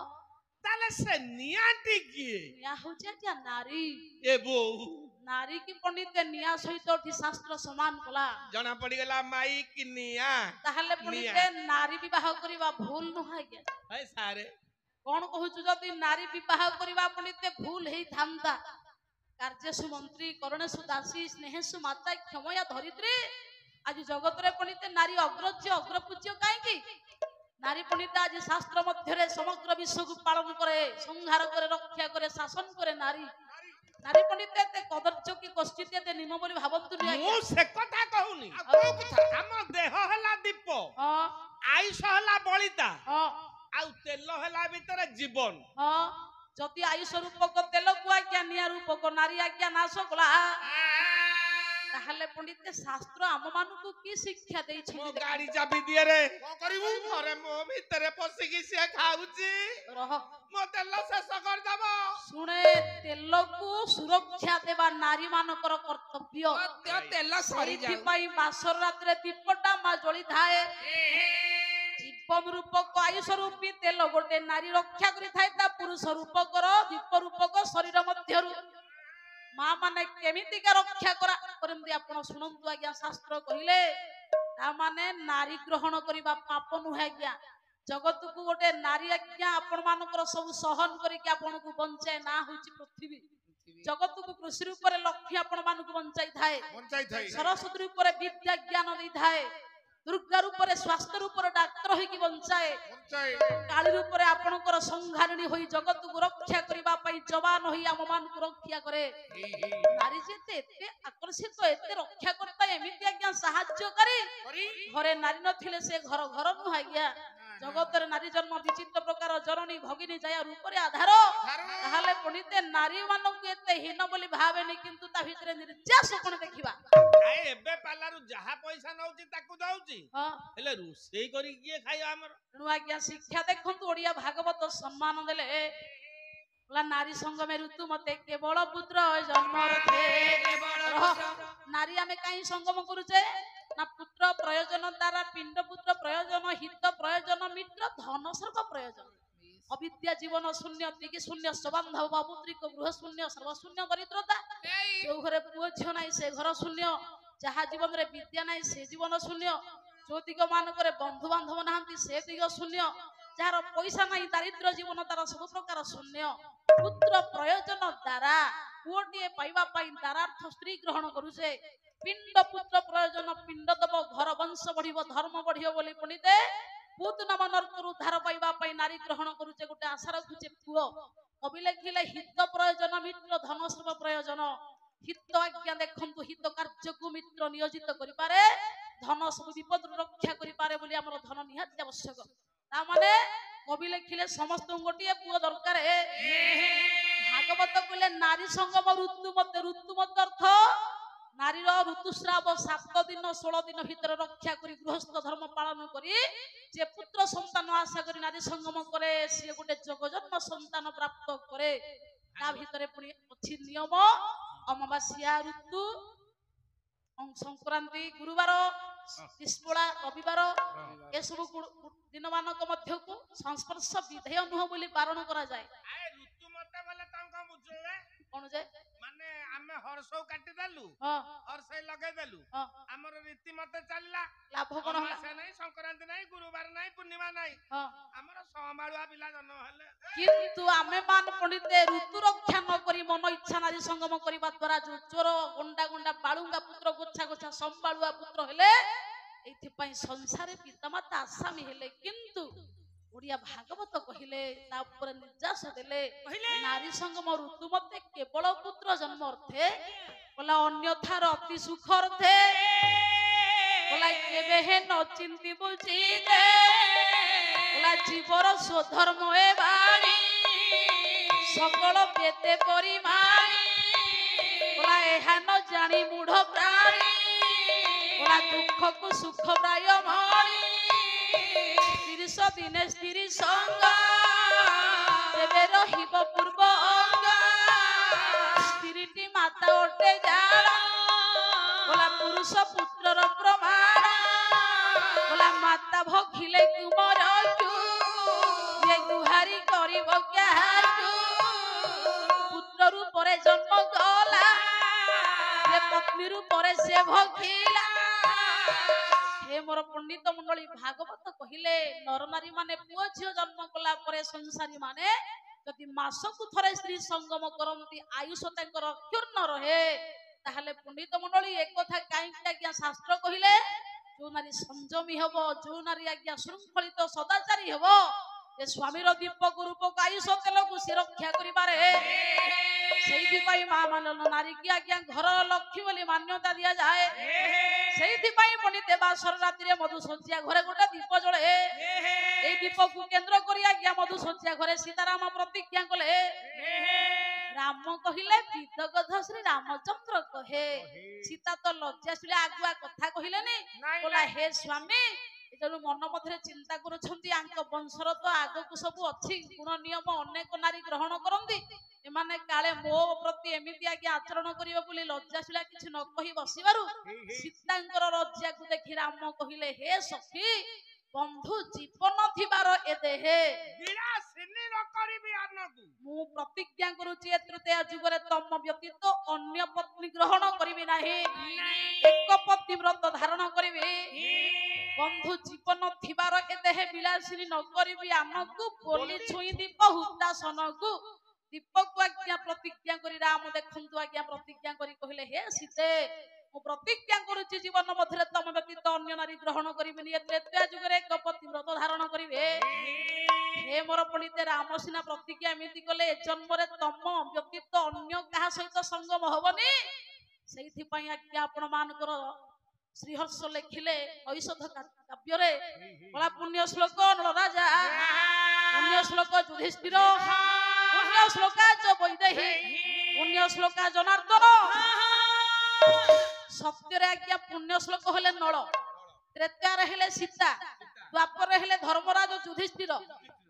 ତାହେଲେ ସେ ନିଆଁଟି କିଏ?
ନିଆଁ ହଉଛି ଆଜ୍ଞା ନାରୀ।
ଏ ବୋଉ,
ନାରୀ କି ପଣ୍ଡିତ ନିଆଁ ସହିତ ଏଠି ଶାସ୍ତ୍ର ସମାନ କଲା।
ଜଣା ପଡିଗଲା ମାଇ କି ନିଆଁ।
ତାହେଲେ ପଣ୍ଡିତ ନାରୀ ବିବାହ କରିବା ଭୁଲ ନୁହଁ ଆଜ୍ଞା।
ଭାଇ ସାରେ
କଣ କହୁଛୁ? ଯଦି ନାରୀ ବିବାହ କରିବା ପଣ୍ଡିତ ଭୁଲ ହେଇଥାନ୍ତା, କାର୍ଯ୍ୟସୁ ମନ୍ତ୍ରୀ କରଣେଶୁ ଦାସୀ ସ୍ନେହେଶୁ ମାତା କ୍ଷମୟା ଧରିତ୍ରୀ, ଆଜି ଜଗତରେ ପଣ୍ଡିତ ନାରୀ ଅଗ୍ରଜ୍ୟ ଅଗ୍ରପୂଜ୍ୟ କାହିଁକି? ନାରୀ ପଣ୍ଡିତ ଆଜି ଶାସ୍ତ୍ର ମଧ୍ୟରେ ସମଗ୍ର ବିଶ୍ୱକୁ ପାଳନ କରେ, ସଂହାର করে, ରକ୍ଷା করে, ଶାସନ করে। ନାରୀ ନାରୀ ପଣ୍ଡିତ ଏତେ କଦର୍ଯ୍ୟ କି ଗୋଷ୍ଠୀ ଏତେ ନିମ ବୋଲି ଭାବନ୍ତୁ।
ମୁଁ ସେ କଥା କହୁନି। ଆମ ଦେହ ହେଲା ଦୀପ, ଆୟୁଷ ହେଲା ବଳିତା, ଆଉ ତେଲ ହେଲା ଭିତରେ ଜୀବନ।
ଯଦି ଆୟୁଷ ରୂପକ ତେଲକୁ ଆଜ୍ଞା ନିଆଁ ରୂପକ ନାରୀ ଆଜ୍ଞା ନାଶ କଲା, ତାହେଲେ ପଣ୍ଡିତ ଶାସ୍ତ୍ର ଆମ ମାନଙ୍କୁ କି ଶିକ୍ଷା ଦେଇଛନ୍ତି?
ମୋ ଗାଡି ଚାବି ଦିଏ ରେ, କଣ କରିବୁ? ଘରେ ମୋ ଭିତରେ ପଶିକି ସିଏ ଖାଉଛି।
ରହ,
ମୋ ତେଲ ଶେଷ କରିଦବ।
ଶୁଣେ, ତେଲକୁ ସୁରକ୍ଷା ଦେବା ନାରୀ ମାନଙ୍କର କର୍ତ୍ତବ୍ୟ।
ତେଲ ସରିଯାଉ।
ସେଇଥିପାଇଁ ବାସର ରାତିରେ ଦୀପଟା ମା ଜଳିଥାଏ। ଜୀବନ ରୂପକ ଆୟୁଷ ରୂପୀ ତେଲ ଗୋଟେ ନାରୀ ରକ୍ଷା କରିଥାଏ ତା ପୁରୁଷ ରୂପକର ଦୀପ ରୂପକ ଶରୀର ମଧ୍ୟରୁ। ମା ମାନେ କେମିତିକା ରକ୍ଷା କରନ୍ତି ଆପଣ ଶୁଣନ୍ତୁ ଆଜ୍ଞା। ଶାସ୍ତ୍ର କହିଲେ ତା ମାନେ ନାରୀ ଗ୍ରହଣ କରିବା ପାପ ନୁହେଁ ଆଜ୍ଞା। ଜଗତକୁ ଗୋଟେ ନାରୀ ଆଜ୍ଞା ଆପଣ ମାନଙ୍କର ସବୁ ସହନ କରିକି ଆପଣଙ୍କୁ ବଞ୍ଚାଏ। ନା ହଉଛି ପୃଥିବୀ। ଜଗତକୁ କୃଷି ରୂପରେ ଲକ୍ଷ୍ମୀ ଆପଣ ମାନଙ୍କୁ ବଞ୍ଚାଇଥାଏ। ସରସ୍ୱତୀ ରୂପରେ ବିଦ୍ୟା ଜ୍ଞାନ ଦେଇଥାଏ। ଦୁର୍ଗା ରୂପରେ ସ୍ୱାସ୍ଥ୍ୟ ରୂପରେ ଡାକ୍ତର ହେଇକି ବଞ୍ଚାଏ। କାଳୀ ରୂପରେ ଆପଣଙ୍କର ସଂହାରିଣୀ ହୋଇ ଜଗତକୁ ରକ୍ଷା କରିବା ପାଇଁ ଜବାନ ହୋଇ ଆମ ମାନଙ୍କୁ ରକ୍ଷା କରେ। ନାରୀ ଯେତେ ଏତେ ଆକର୍ଷିତ, ଏତେ ରକ୍ଷା କରିଥାଏ, ଏମିତି ଆଜ୍ଞା ସାହାଯ୍ୟକାରୀ। ଘରେ ନାରୀ ନଥିଲେ ସେ ଘର ଘର ନୁହଁ ଆଜ୍ଞା। ଜଗତରେ ନାରୀ ଜନ୍ମ ବିଚିତ୍ର ପ୍ରକାର ଜନନୀ ଭଗିନୀ ଜୟା ରୂପରେ ଆଧାର। ତାହେଲେ ପଣ୍ଡିତେ ନାରୀ ମାନଙ୍କୁ ଏତେ ହୀନ ବୋଲି ଭାବେନି, କିନ୍ତୁ ତା ଭିତରେ ନିର୍ଯାସ କଣ ଦେଖିବା।
ଏବେ ପାଲାରୁ ଯାହା ପଇସା ନଉଛି ତାକୁ ଦଉଛି, ହେଲେ ରୋଷେଇ କରିକି କିଏ ଖାଇବା ଆମର?
ତେଣୁ ଆଜ୍ଞା ଶିକ୍ଷା ଦେଖନ୍ତୁ, ଓଡିଆ ଭାଗବତ ସମ୍ମାନ ଦେଲେ ନାରୀ ସଙ୍ଗମେ ଋତୁ ମତେ କେବଳ ପୁତ୍ର ଜନ୍ମ। ନାରୀ ଆମେ କାହିଁ ସଙ୍ଗମ କରୁଛେ? ନା ପୁତ୍ର ପ୍ରୟୋଜନ ଦ୍ୱାରା, ପିଣ୍ଡ ପୁତ୍ର ପ୍ରୟୋଜନ, ହିତ ପ୍ରୟୋଜନ, ମିତ୍ର ଧନ ସର୍ବ ପ୍ରୟୋଜନ। ଅବିଦ୍ୟା ଜୀବନ ଶୂନ୍ୟ, ଦିଗି ଶୂନ୍ୟ, ସବାନ୍ଧବ ବାବୁତ୍ରିକ ଗୃହ ଶୂନ୍ୟ, ସର୍ବଶୂନ୍ୟ ଦରିଦ୍ରତା। ଯୋଉ ଘରେ ପୁଅ ଝିଅ ନାହିଁ ସେ ଘର ଶୂନ୍ୟ। ଯାହା ଜୀବନରେ ବିଦ୍ୟା ନାହିଁ ସେ ଜୀବନ ଶୂନ୍ୟ। ଯୋଉ ଦିଗ ମାନଙ୍କରେ ବନ୍ଧୁ ବାନ୍ଧବ ନାହାନ୍ତି ସେ ଦିଗ ଶୂନ୍ୟ। ଯାହାର ପଇସା ନାହିଁ ଦାରିଦ୍ର୍ୟ ଜୀବନ ତାର ସବୁ ପ୍ରକାର ଶୂନ୍ୟ। ପୁତ୍ର ପ୍ରୟୋଜନ ଦ୍ୱାରା ପୁଅଟିଏ ପାଇବା ପାଇଁ ଦାରାର୍ଥ ସ୍ତ୍ରୀ ଗ୍ରହଣ କରୁଛେ ପିଣ୍ଡ ପୁତ୍ର ପ୍ରୟୋଜନ ପିଣ୍ଡ ଦବ ଘର ବଂଶ ବଢିବ ଧର୍ମ ବଢିବ ବୋଲି ପଣ୍ଡିତେ ପୁତ ନାମ ନର୍କରୁ ଉଦ୍ଧାର ପାଇବା ପାଇଁ ନାରୀ ଗ୍ରହଣ କରୁଛେ ଗୋଟେ ଆଶା ରଖୁଛେ ପୁଅ କବି ଲେଖିଲେ ହିତ ପ୍ରୟୋଜନ ମିତ୍ର ଧନ ସର୍ବ ପ୍ରୟୋଜନ ହିତ ଆଜ୍ଞା ଦେଖନ୍ତୁ ହିତ କାର୍ଯ୍ୟକୁ ମିତ୍ର ନିୟୋଜିତ କରିପାରେ ଧନ ସବୁ ବିପଦରୁ ରକ୍ଷା କରିପାରେ ବୋଲି ଆମର ଧନ ନିହାତି ଆବଶ୍ୟକ ତାମାନେ କବି ଲେଖିଲେ ସମସ୍ତଙ୍କୁ ଗୋଟିଏ ପୁଅ ଦରକାର ଭାଗବତ କହିଲେ ନାରୀ ସଙ୍ଗମ ଋତୁମତ ଅର୍ଥ ନାରୀର ଋତୁସ୍ରାବ 7 ଦିନ 16 ଦିନ ଭିତରେ ରକ୍ଷା କରି ଗୃହସ୍ଥ ଧର୍ମ ପାଳନ କରି ଯେ ପୁତ୍ର ସନ୍ତାନ ଆଶା କରି ନାରୀ ସଙ୍ଗମ କରେ ସିଏ ଗୋଟେ ଜଗଜନ୍ମ ସନ୍ତାନ ପ୍ରାପ୍ତ କରେ ତା ଭିତରେ ପୁଣି ଅଛି ନିୟମ ଅମାବାସ୍ୟା ଋତୁ ସଂକ୍ରାନ୍ତି ଗୁରୁବାର କିସ୍ମଳା ରବିବାର ଏସବୁ ଦିନମାନଙ୍କ ମଧ୍ୟକୁ ସଂସ୍ପର୍ଶ ବିଧେୟ ନୁହଁ ବୋଲି ବାରଣ କରାଯାଏ କଣ ଯେ
ମାନେ ଆମେ ହରସଉ କାଟି ଦେଲୁ ହରସେଇ ଲଗେଇ ଦେଲୁ ଆମର ରୀତି ମତେ ଚାଲିଲା
ଲାଭ କଣ ହେଲା
ଅମାବାସ୍ୟା ନାହିଁ ସଂକ୍ରାନ୍ତି ନାହିଁ ଗୁରୁବାର ନାହିଁ ପୂର୍ଣ୍ଣିମା ନାହିଁ ଆମର ସମାଳୁଆ ପିଲା ଜନ୍ମ ହେଲେ
କିନ୍ତୁ ଆମେ ମାନ ପଣ୍ଡିତେ ଋତୁ ରକ୍ଷା ନ କରି ମନ ଇଚ୍ଛା ନାରୀ ସଙ୍ଗମ କରିବା ଦ୍ୱାରା ଯୋଉ ଚୋର ଗଣ୍ଡା ଗଣ୍ଡା ବାଳୁଙ୍ଗା ପୁତ୍ର ଗୋଛା ଗୋଛା ସମ୍ବାଳୁଆ ପୁତ୍ର ହେଲେ ଏଇଥିପାଇଁ ସଂସାରେ ପିତାମାତା ଆସାମୀ ହେଲେ କିନ୍ତୁ ଓଡିଆ ଭାଗବତ କହିଲେ ତା ଉପରେ ନିର୍ଯାସ ଦେଲେ ନାରୀ ସଙ୍ଗମ ଋତୁ ମତେ କେବଳ ପୁତ୍ର ଜନ୍ମ ଅର୍ଥେ ବୋଲା ଅନ୍ୟଥାର ଅତି ସୁଖ ଅର୍ଥେ ବୋଲା କେବେ ହେ ନ ଚିନ୍ତି ବୁଝି ଦେ ବୋଲା ଜୀବର ସ୍ୱଧର୍ମ ଏ ବାଣୀ সকল পেতে পরিমাণী বলা এহা ন জানি মূঢ় প্রাণী বলা দুঃখকু সুখ প্রায় মণি 30 দিনে স্ত্রী সঙ্গ তেবে রহিব পূর্ব অঙ্গ স্ত্রীটি মাতা অটে জাণ বলা পুরুষ পুত্রর প্রমাণ বলা মাতা ভখিলে কুমর গুহারি করিব কাহারু পুত্ররু পরে জন্ম গলা পত্নীরু পরে সে ভখিলা হে মোর পণ্ডিত মন্ডলী ভাগবত কহিলে নরনারী মানে পুଅ ଝିଅ ଜନ୍ମ କଲା ପରେ ସଂସାରୀ ମାନେ ଯଦି ମାସକୁ ଥରେ ସ୍ତ୍ରୀ ସଙ୍ଗମ କରନ୍ତି ଆୟୁଷ ତାଙ୍କର ଅକ୍ଷୁର୍ଣ୍ଣ ରହେ ତାହେଲେ ପଣ୍ଡିତ ମଣ୍ଡଳୀ ଏକଥା କାହିଁକି ଆଜ୍ଞା ଶାସ୍ତ୍ର କହିଲେ ଯୋଉ ନାରୀ ସଂଯମୀ ହବ ଯୋଉ ନାରୀ ଆଜ୍ଞା ଶୃଙ୍ଖଳିତ ସଦାଚାରୀ ହବ যে স্বামীর দীপক রূপক আয়ুষ তেলକୁ ସେ ରକ୍ଷା କରିପାରେ ସେଇଥିପାଇଁ ମା ମାନ ନାରୀ କି ଆଜ୍ଞା ଘର ଲକ୍ଷ୍ମୀ ବୋଲି ମାନ୍ୟତା ଦିଆଯାଏ ସେଇଥିପାଇଁ ପଣ୍ଡିତ ବାସର ରାତିରେ ମଧୁଶଯ୍ୟା ଘରେ ଗୋଟେ ଦୀପ ଜଳେ এই ଦୀପକୁ କେନ୍ଦ୍ର କରି ଆଜ୍ଞା ମଧୁଶଯ୍ୟା ଘରେ ସୀତାରାମ ପ୍ରତିଜ୍ଞା କଲେ ରାମ କହିଲେ ବିଦଗଧ ଶ୍ରୀ ରାମଚନ୍ଦ୍ର କହେ ସୀତା ତ ଲଜ୍ଜାଶୀଳ ଆଗୁଆ କଥା କହିଲେନି ବୋଲା ହେ ସ୍ୱାମୀ ଏଠାରୁ ମନ ମଧ୍ୟରେ ଚିନ୍ତା କରୁଛନ୍ତି ଆଙ୍କ ବଂଶର ତ ଆଗକୁ ସବୁ ଅଛି ଗୁଣ ନିୟମ ଅନେକ ନାରୀ ଗ୍ରହଣ କରନ୍ତି ଏମାନେ କାଳେ ମୋ ପ୍ରତି ଏମିତି ଆଜ୍ଞା ଆଚରଣ କରିବେ ବୋଲି ଲଜ୍ଜାଶୀଳା କିଛି ନ କହି ବସିବାରୁ ସୀତାଙ୍କର ଲଜ୍ଜାକୁ ଦେଖି ରାମ କହିଲେ ହେ ସଖୀ ବନ୍ଧୁ ଜୀବନ ଥିବାର ଏ ଦେହେ ମୁଁ ପ୍ରତିଜ୍ଞା କରୁଛି ଏ ତୃତୀୟ ଯୁଗରେ ତମ ବ୍ୟତୀତ ଅନ୍ୟ ପତ୍ନୀ ଗ୍ରହଣ କରିବି ନାହିଁ ଏକ ପତିବ୍ରତ ଧାରଣ କରିବି ବନ୍ଧୁ ଜୀବନ ଥିବାର ଏ ଦେହେ ବିଳାସିନୀ ନ କରିବି ଆମକୁ ବୋଲି ଛୁଇଁ ଦୀପ ହୁତାସନକୁ ଦୀପକୁ ଆଜ୍ଞା ପ୍ରତିଜ୍ଞା କରି ରାମ ଦେଖନ୍ତୁ ଆଜ୍ଞା ପ୍ରତିଜ୍ଞା କରି କହିଲେ ହେ ସୀତେ ମୁଁ ପ୍ରତିଜ୍ଞା କରୁଛି ଜୀବନ ମଧ୍ୟରେ ତମ ବ୍ୟତୀତ ଅନ୍ୟ ନାରୀ ଗ୍ରହଣ କରିବିନି ଏ ତ୍ରେତୟା ଯୁଗରେ ଏକ ପତିବ୍ରତ ଧାରଣ କରିବେ ହେ ମୋର ପଣ୍ଡିତେ ରାମ ସିନା ପ୍ରତିଜ୍ଞା ଏମିତି କଲେ ଏ ଜନ୍ମରେ ତମ ବ୍ୟତୀତ ଅନ୍ୟ କାହା ସହିତ ସଙ୍ଗମ ହବନି ସେଇଥିପାଇଁ ଆଜ୍ଞା ଆପଣ ମାନଙ୍କର ଶ୍ରୀହର୍ଷ ଲେଖିଲେ ଔଷଧ କାବ୍ୟରେ ବଳା ପୁଣ୍ୟ ଶ୍ଲୋକ ନଳରାଜା ପୁଣ୍ୟ ଶ୍ଲୋକ ଯୁଧିଷ୍ଠିର ପୁଣ୍ୟ ଶ୍ଲୋକା ଚ ବୈଦେହୀ ପୁଣ୍ୟ ଶ୍ଲୋକା ଜନାର୍ଦ୍ଦନ ସତ୍ୟରେ ଆଜ୍ଞା ପୁଣ୍ୟ ଶ୍ଲୋକ ହେଲେ ନଳ ତ୍ରେତୟାରେ ହେଲେ ସୀତା ଦ୍ୱାପରରେ ହେଲେ ଧର୍ମରାଜ ଯୁଧିଷ୍ଠିର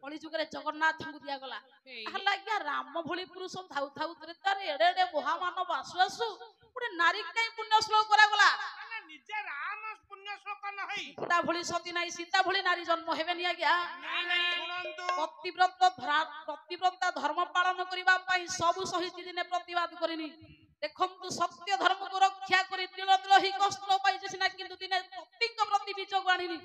କଳି ଯୁଗରେ ଜଗନ୍ନାଥଙ୍କୁ ଦିଆଗଲା ତାହେଲେ ଆଜ୍ଞା ରାମ ଭଳି ପୁରୁଷ ଥାଉ ଥାଉ ତ୍ରେତୟାରେ ଏଡେ ଏଡେ ମହାମାନବ ଆସୁ ଆସୁ ଗୋଟେ ନାରୀ କାଇଁ ପୁଣ୍ୟ ଶ୍ଲୋକ କରାଗଲା
ନିଜେ ରାମ ପୁଣ୍ୟ ଶ୍ଲୋକ ନହଇ
ସୀତା ଭଳି ସତୀ ନାହିଁ ସୀତା ଭଳି ନାରୀ ଜନ୍ମ ହେବେନି ଆଜ୍ଞା ପ୍ରତିବ୍ରତା ଧର୍ମ ପାଳନ କରିବା ପାଇଁ ସବୁ ସହିଛି ଦିନେ ପ୍ରତିବାଦ କରିନି ଦେଖନ୍ତୁ ସତ୍ୟ ଧର୍ମକୁ ରକ୍ଷା କରି ତିଳ ତିଳ ହି କଷ୍ଟ ପାଇছে ସିନା କିନ୍ତୁ ଦିନେ ପତିଙ୍କ ପ୍ରତି ବିଯୋଗ ଆଣିନି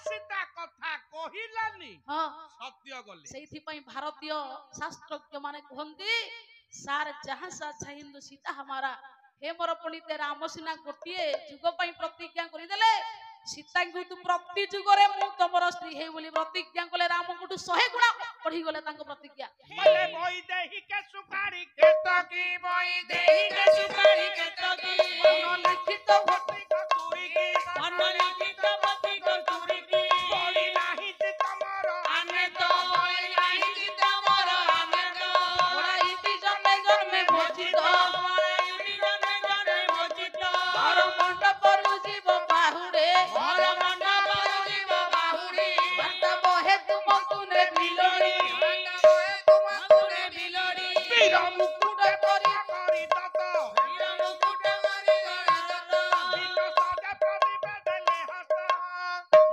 ସୀତା କଥା କହିଲାନି
ହଁ
ସତ୍ୟ ଗଲେ
ସେଇଥିପାଇଁ ଭାରତୀୟ ଶାସ୍ତ୍ରଜ୍ଞ ମାନେ କୁହନ୍ତି सार जहाँ से अच्छा हिंदू सीता हमारा हे मोर पंडित राम सिना गोटे जुग प्रतिज्ञा करदेले सीता को तू प्रति जुगरे मु तमर स्त्री हे बोली प्रतिज्ञा कले राम को 100 गुणा बढ़ी गले तांको प्रतिज्ञा
मले बोई देहि के सुकारी के तकी बोई देहि के सुकारी के तकी
लिखित
भक्ति कस्तूरी की
लिखित भक्ति कस्तूरी की
बोली नाही से तमर
आने तो बोली नाही से तमर आने तो बड़ा इति जन्मे जन्मे मोचित बड़ा इति जन्मे जन्मे मोचित और मंडप पर जीव बाहुरे और मंडप पर जीव बाहुरे बंदा मोहे तुम तूने बिलोड़ी बंदा मोहे तुम तूने बिलोड़ी
वीर मुकुट
करी
करी तत
वीर मुकुट करी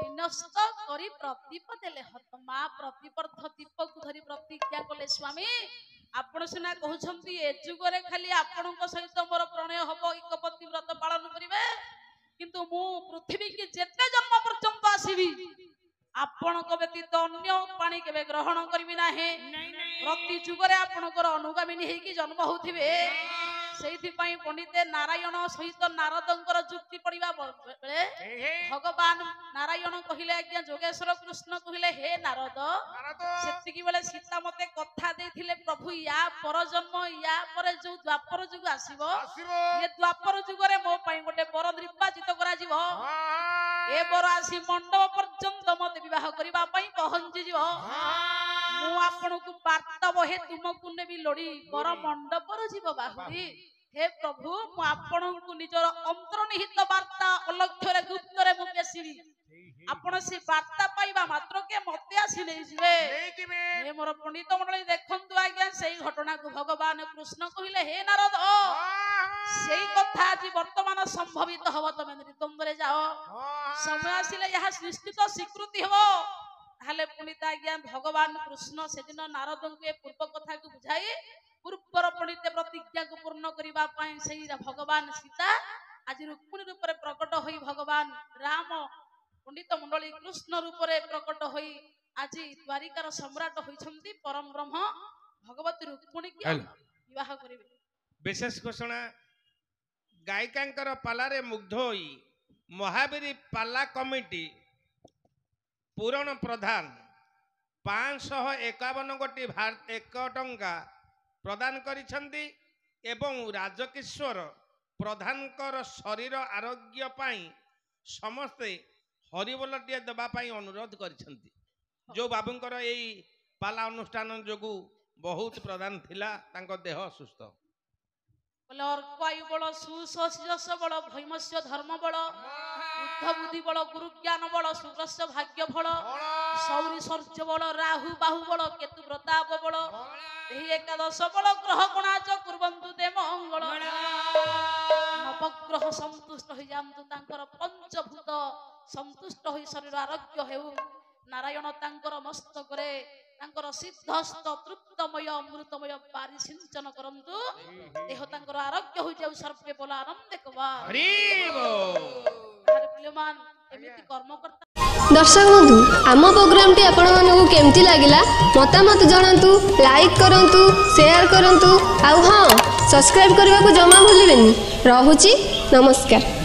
विनस्त करी प्रदीप देले हत मा प्रतिपर्थ दीप को धरी प्रतिज्ञा कले स्वामी आपण सिना कहउछंती ए जुगरे खाली आपणक सहित मोर प्रणय हबो एकपति व्रत पालन करिवे किंतु मु पृथ्वी की जेते जन्म पर्यंत आसीबी आपणक व्यतीत अन्य पानी केबे ग्रहण करबी नाही प्रति जुगरे आपणकर अनुगामिनी हेकी जन्म होथिबे सेहिथि पई पंडिते नारायण सहित नारदंकर जुक्ति पड़िबा बेले भगवान नारायण कहिले आज्ञा जोगेश्वर कृष्ण कहिले हे नारद सेतिकी बेले सीता मते कथा देथिले प्रभु या पर जन्म या पर जो द्वापर जुग आसीबो ये द्वापर जुगरे मो पई गोटे बर निर्वाचित करा जीवो ए बर आसी मंडप पर्यंत मते विवाह करिबा पई पहुंची जीवो मु आपनको वार्ता बहे तुमको नेबी लोड़ी बर मंडप पर जीव बाहुरी हे प्रभु मु आपनको निजर अंतर्निहित वार्ता अलक्ष्य रे गुप्त रे मु बेसिबी आपण से वार्ता पाइबा मात्र के मते आसी नै जिवे हे मोर पंडित मंडली देखंतु आज्ञा सेही घटना को भगवान कृष्ण कहिले हे नारद सेही कथा आज वर्तमान संभवित हबो तमे नितंबरे जाओ समय आसीले यह निश्चित स्वीकृति हबो ताले पंडित आज्ञा भगवान कृष्ण सेदिन नारद को पूर्व कथा को बुझाई पूर्वर पंडित प्रतिज्ञा को पूर्ण करिबा पई सेही भगवान सीता आज रुक्मिणी रूप रे प्रकट होई भगवान राम पंडित मंडली कृष्ण रूप रे प्रकट होई आज द्वारिकार सम्राट होइछंती परम ब्रह्म भगवती रुक्मिणी की विवाह करिवे
विशेष घोषणा गायिकांकर पालारे मुग्ध होई महावीर पाला कमिटी पूरण प्रधान 551 गोटी 1 टंका प्रदान करिछंती एवं राजकिशोर प्रधानकर शरीर आरोग्य पाई समस्ते हरिबोलटिए देबा पाई अनुरोध करिछंती जो बाबूंकर एई पाला अनुष्ठान जोगु बहुत प्रधान थिला तांको देह सुस्थ
बोले अर्क आयु बल सुशस बल भैमस्य धर्म बल बुद्ध बुद्धि बल गुरु ज्ञान बल सुग्रस्य भाग्य फल सौरी सर्ज बल राहु बाहु बल केतु प्रताप बल एही एकादश बल ग्रह गणाच कुर्वन्तु ते मंगल नवग्रह संतुष्ट हो जान्तु तांकर पंचभूत संतुष्ट होई शरीर आरोग्य हेउ नारायण तांकर मस्तक रे तांकर सिद्धस्त तृप्तमय अमृतमय पारि सिंचन करन्तु देह तांकर आरोग्य हो जाउ सर्वे बोल आनंद कबा
हरि बोल
हरे प्रियमान एमिति कर्म करता
दर्शक बंधु आम प्रोग्रामटी आपण मानकु केमती लागिला मतामत जणांतु लाइक करंतु शेयर करंतु आउ हां सब्सक्राइब करबा को जमा भूलिबेनी रहुची नमस्कार।